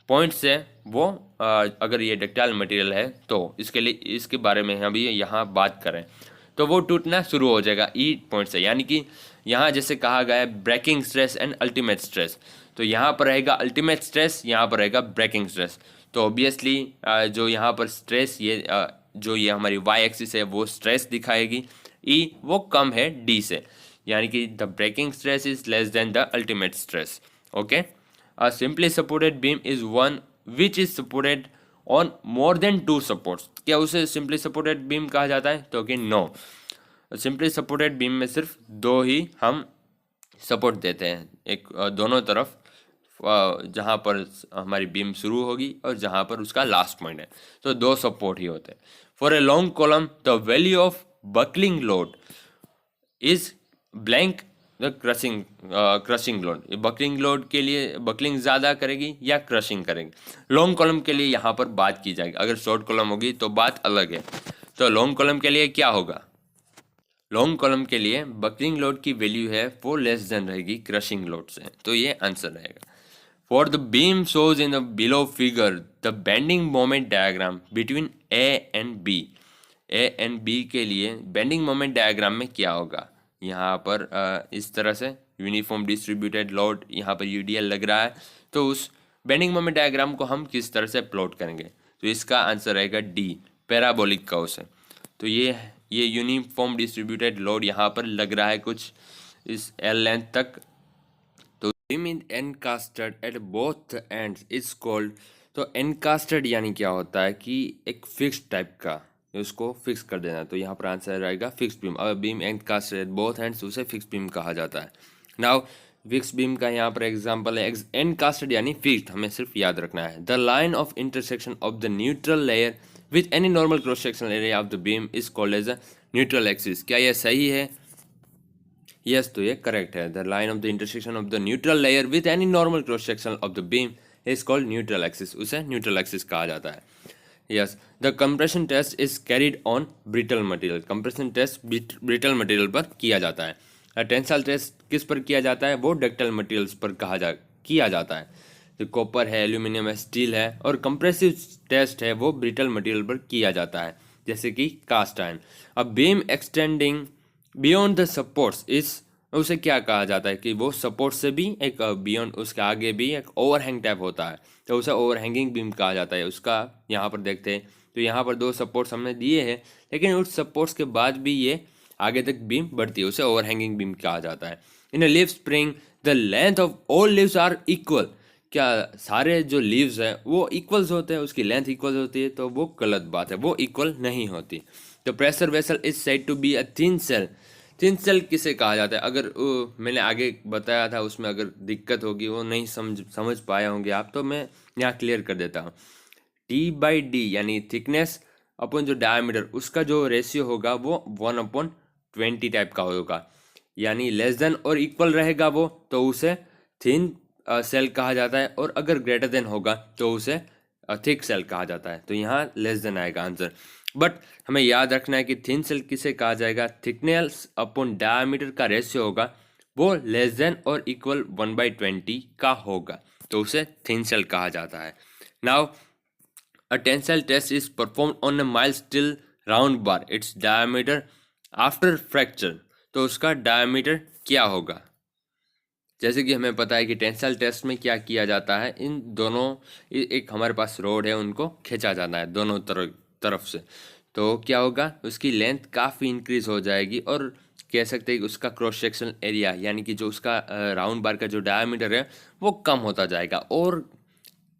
पॉइंट से वो अगर ये डक्टाइल मटेरियल है तो इसके लिए, इसके बारे में अभी यहाँ बात करें तो वो टूटना शुरू हो जाएगा ई पॉइंट से। यानी कि यहाँ जैसे कहा गया है breaking stress and ultimate stress, तो यहाँ पर रहेगा अल्टीमेट स्ट्रेस, यहाँ पर रहेगा ब्रेकिंग स्ट्रेस। तो ऑब्वियसली जो यहाँ पर स्ट्रेस, ये जो ये हमारी वाई एक्सिस है वो स्ट्रेस दिखाएगी, ई वो कम है डी से, यानी कि the breaking stress is less than the ultimate stress. Okay, a simply supported beam is one which is supported on more than 2 supports. क्या उसे सिंपली सपोर्टेड बीम कहा जाता है? तो कि नो, सिंपली सपोर्टेड बीम में सिर्फ 2 ही हम सपोर्ट देते हैं, एक दोनों तरफ, जहाँ पर हमारी बीम शुरू होगी और जहाँ पर उसका लास्ट पॉइंट है, तो 2 सपोर्ट ही होते हैं। For a long column the value of buckling load is blank the crushing load. Buckling load के लिए बकलिंग ज़्यादा करेगी या क्रशिंग करेगी, लॉन्ग कॉलम के लिए यहाँ पर बात की जाएगी। अगर शॉर्ट कॉलम होगी तो बात अलग है। तो लॉन्ग कॉलम के लिए क्या होगा? लॉन्ग कॉलम के लिए बकलिंग लोड की वैल्यू है वो लेस देन रहेगी क्रशिंग लोड से, तो ये आंसर रहेगा। For the beam shows in the below figure the bending moment diagram between A and B. A and B के लिए बेंडिंग मोमेंट डायग्राम में क्या होगा? यहाँ पर इस तरह से यूनिफॉर्म डिस्ट्रीब्यूटेड लोड, यहाँ पर यूडीएल लग रहा है, तो उस बेंडिंग मोमेंट डायग्राम को हम किस तरह से प्लॉट करेंगे? तो इसका आंसर रहेगा डी, पैराबोलिक कर्व से। तो ये यूनिफॉर्म डिस्ट्रीब्यूटेड लोड यहाँ पर लग रहा है कुछ इस एल लेंथ तक। तो beam in encastered at both ends is called. तो एनकास्टेड यानी क्या होता है कि एक फिक्स टाइप का, उसको फिक्स कर देना, तो यहाँ पर आंसर रहेगा फिक्स बीम। अगर बीम एनकास्टेड एट बोथ एंड्स उसे फिक्स बीम कहा जाता है। नाउ फिक्स बीम का यहाँ पर एग्जांपल है एनकास्टेड यानी फिक्स्ड, हमें सिर्फ याद रखना है। The line of intersection of the neutral layer with any normal cross sectional area of the beam is called as a neutral axis. क्या यह सही है? यस, तो ये करेक्ट है। The line of the intersection of the neutral layer with any normal cross section of the beam is called neutral axis, उसे neutral axis कहा जाता है। Yes, the compression test is carried on brittle material. Compression test brittle material पर किया जाता है। Tensile test किस पर किया जाता है? वो डक्टाइल मटेरियल्स पर किया जाता है। तो कॉपर है, एल्यूमिनियम है, स्टील है, और कंप्रेसिव टेस्ट है वो ब्रिटल मटेरियल पर किया जाता है, जैसे कि कास्ट आयरन। अब beam extending beyond the supports is, उसे क्या कहा जाता है कि वो सपोर्ट से भी एक बियॉन्ड, उसके आगे भी एक ओवरहैंग टाइप होता है, तो उसे ओवरहैंगिंग बीम कहा जाता है। उसका यहाँ पर देखते हैं तो यहाँ पर 2 सपोर्ट्स हमने दिए हैं, लेकिन उस सपोर्ट्स के बाद भी ये आगे तक बीम बढ़ती है, उसे ओवरहैंगिंग बीम कहा जाता है। In a leaf spring the length of all leaves are equal. क्या सारे जो लीव्स हैं वो इक्वल्स होते हैं, उसकी लेंथ इक्वल होती है? तो वो गलत बात है, वो इक्वल नहीं होती। The pressure vessel is said to be a thin shell. Thin shell किसे कहा जाता है? अगर मैंने आगे बताया था उसमें अगर दिक्कत होगी, वो नहीं समझ पाए होंगे आप, तो मैं यहाँ क्लियर कर देता हूँ। T/D यानी थिकनेस अपॉन जो डायमीटर, उसका जो रेशियो होगा वो 1/20 टाइप का होगा, यानी लेस देन और इक्वल रहेगा वो, तो उसे थिन सेल कहा जाता है, और अगर ग्रेटर देन होगा तो उसे थिक सेल कहा जाता है। तो यहाँ लेस देन आएगा आंसर। बट हमें याद रखना है कि थिन सेल किसे कहा जाएगा, थिकनेस अपॉन डायमीटर का रेशियो होगा वो लेस देन और इक्वल 1/20 का होगा, तो उसे थिन सेल कहा जाता है। Now a tensile test is performed on a mild steel round bar, its diameter after fracture. तो उसका डायमीटर क्या होगा, जैसे कि हमें पता है कि टेंसाइल टेस्ट में क्या किया जाता है, इन दोनों एक हमारे पास रोड है उनको खींचा जाता है दोनों तरफ से। तो क्या होगा, उसकी लेंथ काफ़ी इंक्रीज हो जाएगी, और कह सकते हैं कि उसका क्रॉस सेक्शनल एरिया यानी कि जो उसका राउंड बार का जो डायमीटर है वो कम होता जाएगा, और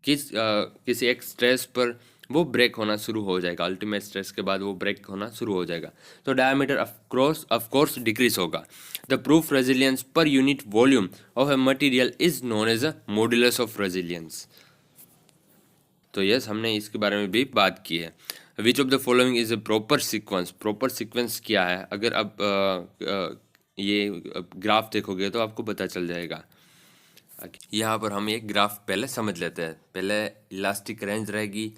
किसी एक स्ट्रेस पर वो ब्रेक होना शुरू हो जाएगा, अल्टीमेट स्ट्रेस के बाद वो ब्रेक होना शुरू हो जाएगा। तो डायमीटर ऑफ कोर्स डिक्रीज होगा। द प्रूफ रेजिलियंस पर unit volume of a material is known as a modulus of resilience. तो यस, हमने इसके बारे में भी बात की है। Which of the following is a proper sequence. Proper sequence क्या है, अगर आप ये ग्राफ देखोगे तो आपको पता चल जाएगा। यहाँ पर हम एक ग्राफ पहले समझ लेते हैं। पहले इलास्टिक रेंज रहेगी,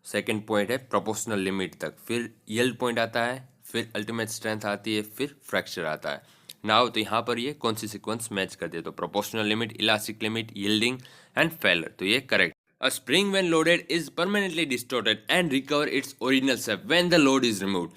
सेकंड पॉइंट है प्रोपोर्शनल लिमिट तक, फिर यील्ड पॉइंट आता है, फिर अल्टीमेट स्ट्रेंथ आती है, फिर फ्रैक्चर आता है। नाउ तो यहाँ पर ये कौन सी सीक्वेंस मैच करती है, तो proportional limit, elastic limit, yielding and failure, तो ये correct. A spring when loaded is permanently distorted and recover its original shape when the load is removed.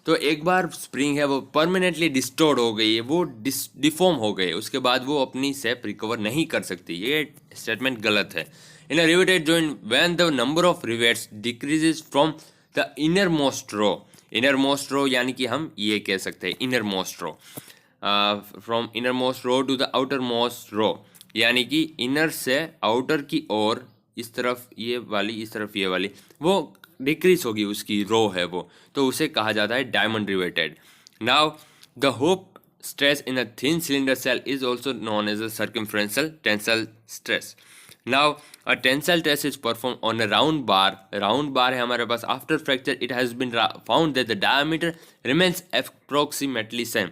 तो एक बार स्प्रिंग है वो परमानेंटली डिस्टोर्ड हो गई है, वो डिफॉर्म हो गई, उसके बाद वो अपनी शेप रिकवर नहीं कर सकती, ये स्टेटमेंट गलत है। In a riveted joint when the number of rivets decreases from the innermost row, innermost row यानी कि हम ये कह सकते हैं innermost row, from innermost row to the outermost row, यानी कि इनर से आउटर की ओर, इस तरफ ये वाली, इस तरफ ये वाली, वो डिक्रीज होगी, उसकी रो है वो, तो उसे कहा जाता है diamond riveted. Now the hoop stress in a thin cylinder shell is also known as a circumferential tensile stress. Now a tensile test is perform on a round bar, round bar है हमारे पास। After fracture it has been found that the diameter remains approximately same.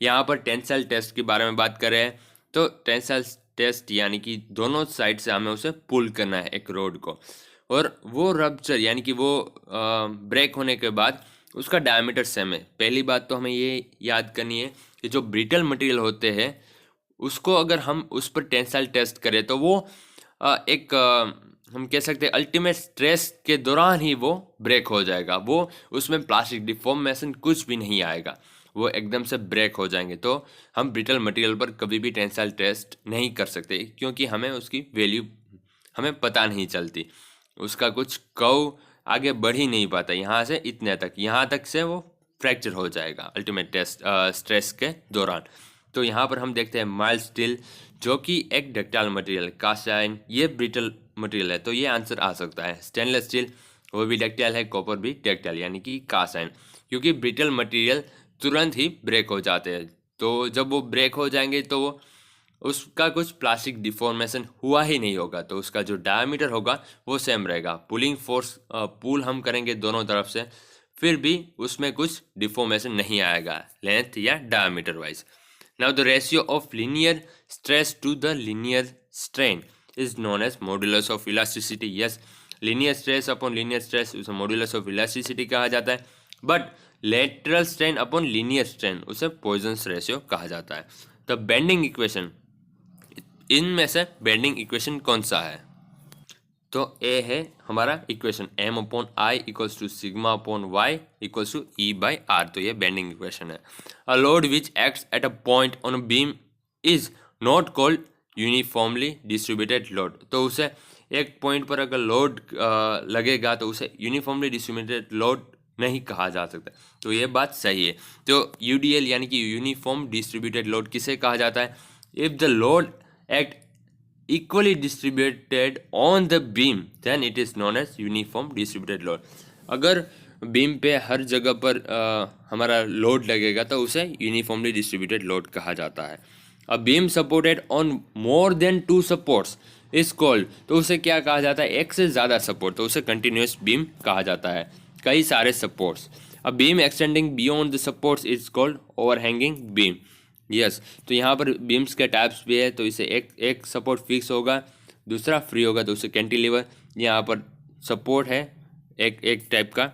यहाँ पर tensile test के बारे में बात कर रहे हैं, तो टेंसाइल टेस्ट यानी कि दोनों साइड से हमें उसे पुल करना है एक रोड को, और वो रप्चर यानी कि वो ब्रेक होने के बाद उसका डायमीटर सेम है। पहली बात तो हमें ये याद करनी है कि जो ब्रिटल मटेरियल होते हैं उसको अगर हम उस पर टेंसाइल टेस्ट करें तो वो हम कह सकते हैं अल्टीमेट स्ट्रेस के दौरान ही वो ब्रेक हो जाएगा, वो उसमें प्लास्टिक डिफॉर्मेशन कुछ भी नहीं आएगा, वो एकदम से ब्रेक हो जाएंगे। तो हम ब्रिटल मटेरियल पर कभी भी टेंसाइल टेस्ट नहीं कर सकते, क्योंकि हमें उसकी वैल्यू हमें पता नहीं चलती, उसका कुछ कर्व आगे बढ़ ही नहीं पाता, यहाँ से इतने तक, यहाँ तक से वो फ्रैक्चर हो जाएगा अल्टीमेट टेस्ट स्ट्रेस के दौरान। तो यहाँ पर हम देखते हैं माइल्ड स्टील जो कि एक डक्टाइल मटेरियल, कास्ट आयरन ये ब्रिटल मटेरियल है, तो ये आंसर आ सकता है। स्टेनलेस स्टील वो भी डक्टाइल है, कॉपर भी डक्टाइल यानी कि कास्ट आयरन, क्योंकि ब्रिटल मटेरियल तुरंत ही ब्रेक हो जाते हैं, तो जब वो ब्रेक हो जाएंगे तो वो उसका कुछ प्लास्टिक डिफॉर्मेशन हुआ ही नहीं होगा, तो उसका जो डायमीटर होगा वो सेम रहेगा। पुलिंग फोर्स पुल हम करेंगे दोनों तरफ से, फिर भी उसमें कुछ डिफॉर्मेशन नहीं आएगा लेंथ या diameter wise. Now the ratio of linear stress to the linear strain is known as modulus of elasticity. Yes, linear stress upon linear stress उसे मॉड्यूलस ऑफ इलास्टिसिटी कहा जाता है, but lateral strain upon linear strain उसे Poisson's ratio कहा जाता है। The bending equation, इनमें से बेंडिंग इक्वेशन कौन सा है, तो ए है हमारा equation m upon I equals to sigma upon Y equals to E by R, तो ये बेंडिंग इक्वेशन है। A load which acts at a point on a beam is not called uniformly distributed load, तो उसे एक point पर अगर load लगेगा तो उसे यूनिफॉर्मली डिस्ट्रीब्यूटेड लोड नहीं कहा जा सकता, तो ये बात सही है। तो यूडीएल यानी कि यूनिफॉर्म डिस्ट्रीब्यूटेड लोड किसे कहा जाता है, if the load act equally distributed on the beam then it is known as uniform distributed load। अगर बीम पे हर जगह पर हमारा लोड लगेगा तो उसे यूनिफॉर्मली डिस्ट्रीब्यूटेड लोड कहा जाता है। A beam supported on more than 2 supports is called, तो उसे क्या कहा जाता है, एक से ज़्यादा सपोर्ट, तो उसे कंटिन्यूस बीम कहा जाता है, कई सारे supports. A beam extending beyond the supports is called overhanging beam, yes, तो यहाँ पर बीम्स के टाइप्स भी है, तो इसे एक सपोर्ट फिक्स होगा, दूसरा फ्री होगा, तो उसे कैंटिलीवर। यहाँ पर सपोर्ट है एक एक टाइप का,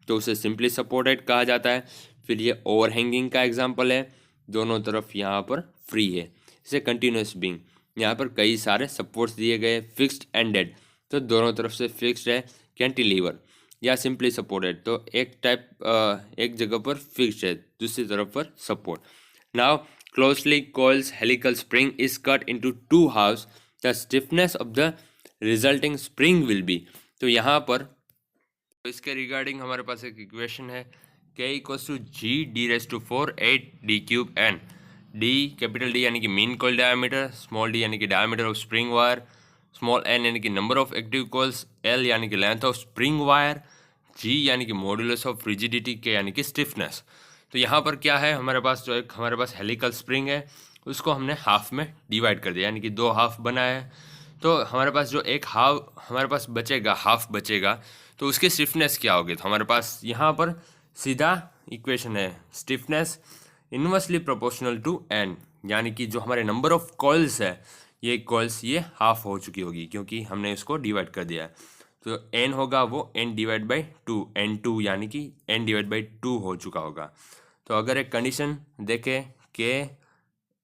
तो उसे सिंपली सपोर्टेड कहा जाता है। फिर ये ओवरहैंगिंग का एग्जांपल है, दोनों तरफ यहाँ पर फ्री है। इसे कंटिन्यूस बीम, यहाँ पर कई सारे सपोर्ट्स दिए गए, फिक्स्ड एंडेड, तो दोनों तरफ से फिक्स्ड है। कैंटिलीवर या सिंपली सपोर्टेड, तो एक जगह पर फिक्स्ड है, दूसरी तरफ पर support. Now closely coiled helical spring is cut into two halves, the stiffness of the resulting spring will be। तो यहाँ पर तो इसके रिगार्डिंग हमारे पास एक इक्वेशन है, k equals to G D raise to 4 8 D cube N. D capital D यानी कि mean coil diameter, small D यानी कि diameter of spring wire, small N यानी कि number of active coils, L यानी कि length of spring wire, G यानी कि मॉड्यूलस ऑफ रिजिडिटी, के यानी कि स्टिफनेस। तो यहाँ पर क्या है, हमारे पास हेलिकल स्प्रिंग है, उसको हमने हाफ में डिवाइड कर दिया, यानी कि दो हाफ बनाया है। तो हमारे पास जो एक हाफ हमारे पास बचेगा, हाफ बचेगा, तो उसकी स्टिफनेस क्या होगी। तो हमारे पास यहाँ पर सीधा इक्वेशन है, stiffness inversely proportional to N, यानी कि जो हमारे नंबर ऑफ कॉइल्स है, ये कॉइल्स ये हाफ हो चुकी होगी क्योंकि हमने इसको डिवाइड कर दिया है। तो एन होगा वो N divide by two, N two यानी कि एन डिवाइड बाई टू हो चुका होगा। तो अगर एक कंडीशन देखें के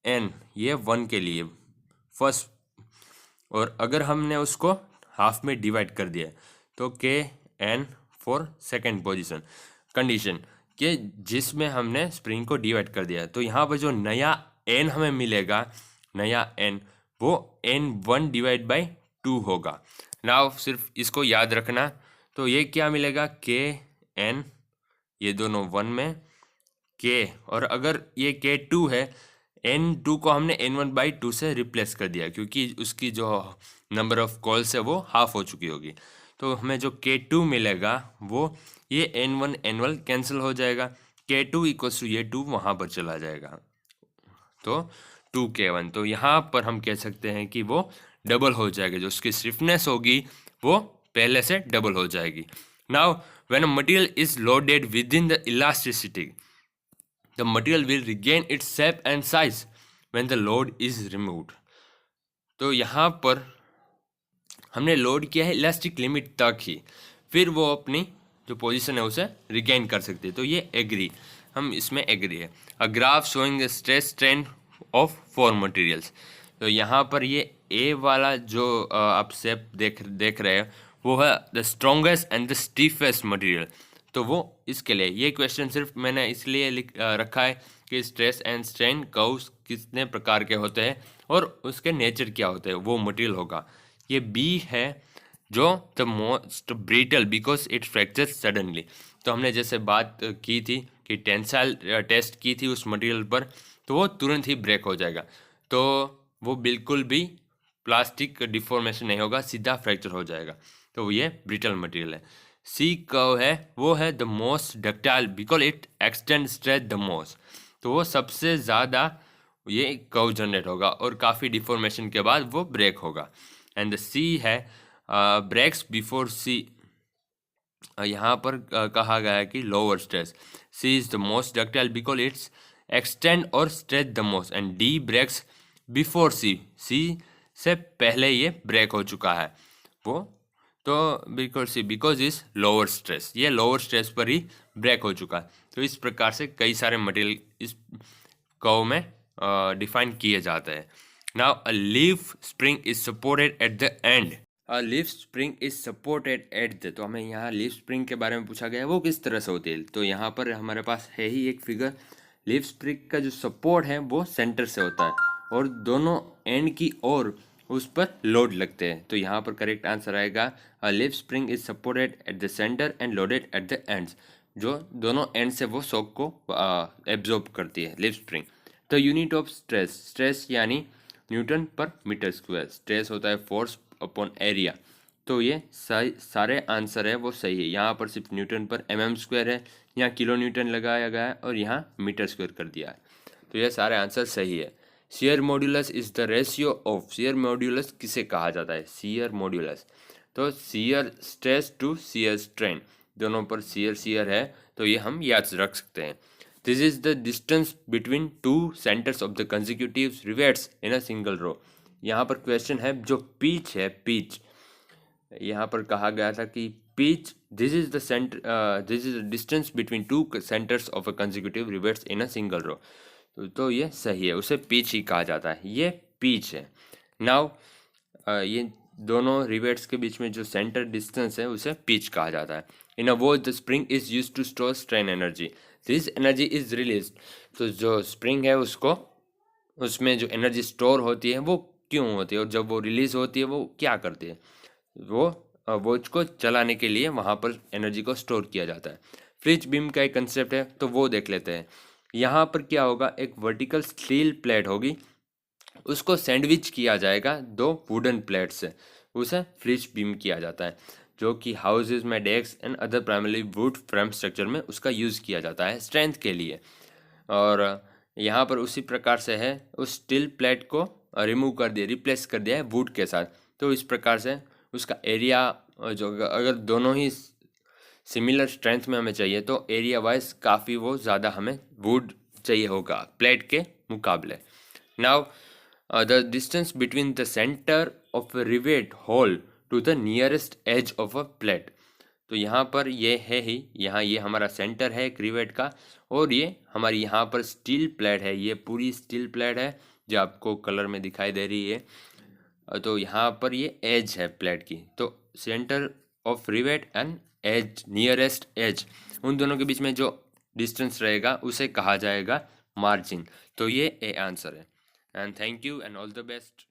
एन ये 1 के लिए फर्स्ट, और अगर हमने उसको हाफ में डिवाइड कर दिया तो K N for second position condition के जिसमें हमने स्प्रिंग को डिवाइड कर दिया, तो यहाँ पर जो नया एन हमें मिलेगा, नया एन वो N1 डिवाइड बाई 2 होगा। नाउ सिर्फ इसको याद रखना, तो ये क्या मिलेगा, के एन, ये दोनों 1 में के, और अगर ये K2 है, N2 को हमने N1 बाई 2 से रिप्लेस कर दिया क्योंकि उसकी जो नंबर ऑफ कॉल्स है वो हाफ हो चुकी होगी। तो हमें जो K2 मिलेगा वो ये N1 N1 कैंसिल हो जाएगा, K2 इक्वल्स टू ये 2 वहाँ पर चला जाएगा, तो 2K1। तो यहाँ पर हम कह सकते हैं कि वो डबल हो जाएगा, जो उसकी स्टिफनेस होगी वो पहले से डबल हो जाएगी। Now when a material is loaded with in the elasticity, the material will regain its shape and size when the load is removed. तो यहाँ पर हमने लोड किया है इलास्टिक लिमिट तक ही, फिर वो अपनी जो पोजीशन है उसे रिगेन कर सकते हैं। तो ये एग्री, हम इसमें एग्री है। A graph showing stress strain of 4 materials, तो यहाँ पर ये ए वाला जो आप शेप देख रहे हैं वो है the strongest and the stiffest material. तो वो इसके लिए ये क्वेश्चन सिर्फ मैंने इसलिए रखा है कि स्ट्रेस एंड स्ट्रेन कर्व्स कितने प्रकार के होते हैं और उसके नेचर क्या होते हैं, वो मटेरियल होगा। ये बी है जो the most brittle because it fracture suddenly. तो हमने जैसे बात की थी कि टेंसाइल टेस्ट की थी उस मटेरियल पर, तो वो तुरंत ही ब्रेक हो जाएगा, तो वो बिल्कुल भी प्लास्टिक डिफॉर्मेशन नहीं होगा, सीधा फ्रैक्चर हो जाएगा, तो ये ब्रिटल मटेरियल है। सी कर्व है वो है the most ductile because it extend stretch the most, तो वो सबसे ज़्यादा ये कर्व जनरेट होगा और काफ़ी डिफॉर्मेशन के बाद वो ब्रेक होगा। एंड द सी है ब्रेक्स बिफोर सी, यहाँ पर कहा गया है कि lower stress. C is the most ductile because it's extend or stretch the most, and D breaks before C, C से पहले ये ब्रेक हो चुका है वो, तो बिकॉज इज लोअर स्ट्रेस, ये लोअर स्ट्रेस पर ही ब्रेक हो चुका है। तो इस प्रकार से कई सारे मटेरियल इस कर्व में डिफाइन किए जाते हैं। Now a leaf spring is supported at the end, leaf spring is supported at the, तो हमें यहाँ लीफ स्प्रिंग के बारे में पूछा गया है, वो किस तरह से होती है। तो यहाँ पर हमारे पास है ही एक फिगर, लीफ स्प्रिंग का जो सपोर्ट है वो सेंटर से होता है और दोनों एंड की ओर उस पर लोड लगते हैं। तो यहाँ पर करेक्ट आंसर आएगा leaf spring is supported at the centre and loaded at the ends, जो दोनों एंड से वो शॉक को एब्जॉर्ब करती है लीफ स्प्रिंग। तो यूनिट ऑफ स्ट्रेस, स्ट्रेस यानी न्यूटन पर मीटर स्क्वायर, स्ट्रेस होता है फोर्स अपॉन एरिया, तो ये सारे आंसर है वो सही है। यहाँ पर सिर्फ न्यूटन पर mm स्क्वायर है, यहाँ किलो न्यूटन लगाया गया है और यहाँ मीटर स्क्वायर कर दिया है, तो ये सारे आंसर सही है। Shear modulus is the ratio of, shear modulus किसे कहा जाता है, शियर मॉड्यूलस, तो shear stress to shear strain, दोनों पर शियर है, तो ये हम याद रख सकते हैं। This is the distance between two centres of the consecutive rivets in a single row. यहाँ पर क्वेश्चन है जो पिच है, पिच यहाँ पर कहा गया था कि pitch this is the distance between two centres of a consecutive rivets in a single row. तो ये सही है, उसे पिच ही कहा जाता है, ये पिच है। नाउ ये दोनों रिवेट्स के बीच में जो सेंटर डिस्टेंस है उसे पिच कहा जाता है। In a word the spring is used to store strain energy, this energy is release. तो जो स्प्रिंग है उसको, उसमें जो एनर्जी स्टोर होती है वो क्यों होती है, और जब वो रिलीज होती है वो क्या करती है, वो वॉच को चलाने के लिए वहाँ पर एनर्जी को स्टोर किया जाता है। फ्रिज बीम का एक कंसेप्ट है तो वो देख लेते हैं। यहाँ पर क्या होगा, एक वर्टिकल स्टील प्लेट होगी, उसको सैंडविच किया जाएगा दो वुडन प्लेट से, उसे फ्रिज बीम किया जाता है, जो कि हाउसेज में desk and other primary would frame structure में उसका यूज़ किया जाता है स्ट्रेंथ के लिए। और यहाँ पर उसी प्रकार से है, उस स्टील प्लेट को रिमूव कर दिया, रिप्लेस कर दिया है वुड के साथ। तो इस प्रकार से उसका एरिया जो अगर दोनों ही सिमिलर स्ट्रेंथ में हमें चाहिए तो एरिया वाइज काफ़ी वो ज़्यादा हमें वुड चाहिए होगा प्लेट के मुकाबले। Now the distance between the centre of rivet hole to the nearest edge of a plate. तो यहाँ पर ये है ही, यहाँ ये हमारा सेंटर है एक रिवेट का, और ये हमारी यहाँ पर स्टील प्लेट है, ये पूरी स्टील प्लेट है जो आपको कलर में दिखाई दे रही है। तो यहाँ पर ये एज है प्लेट की, तो centre of rivet and edge, nearest edge, उन दोनों के बीच में जो डिस्टेंस रहेगा उसे कहा जाएगा मार्जिन। तो ये ए आंसर है। And thank you and all the best.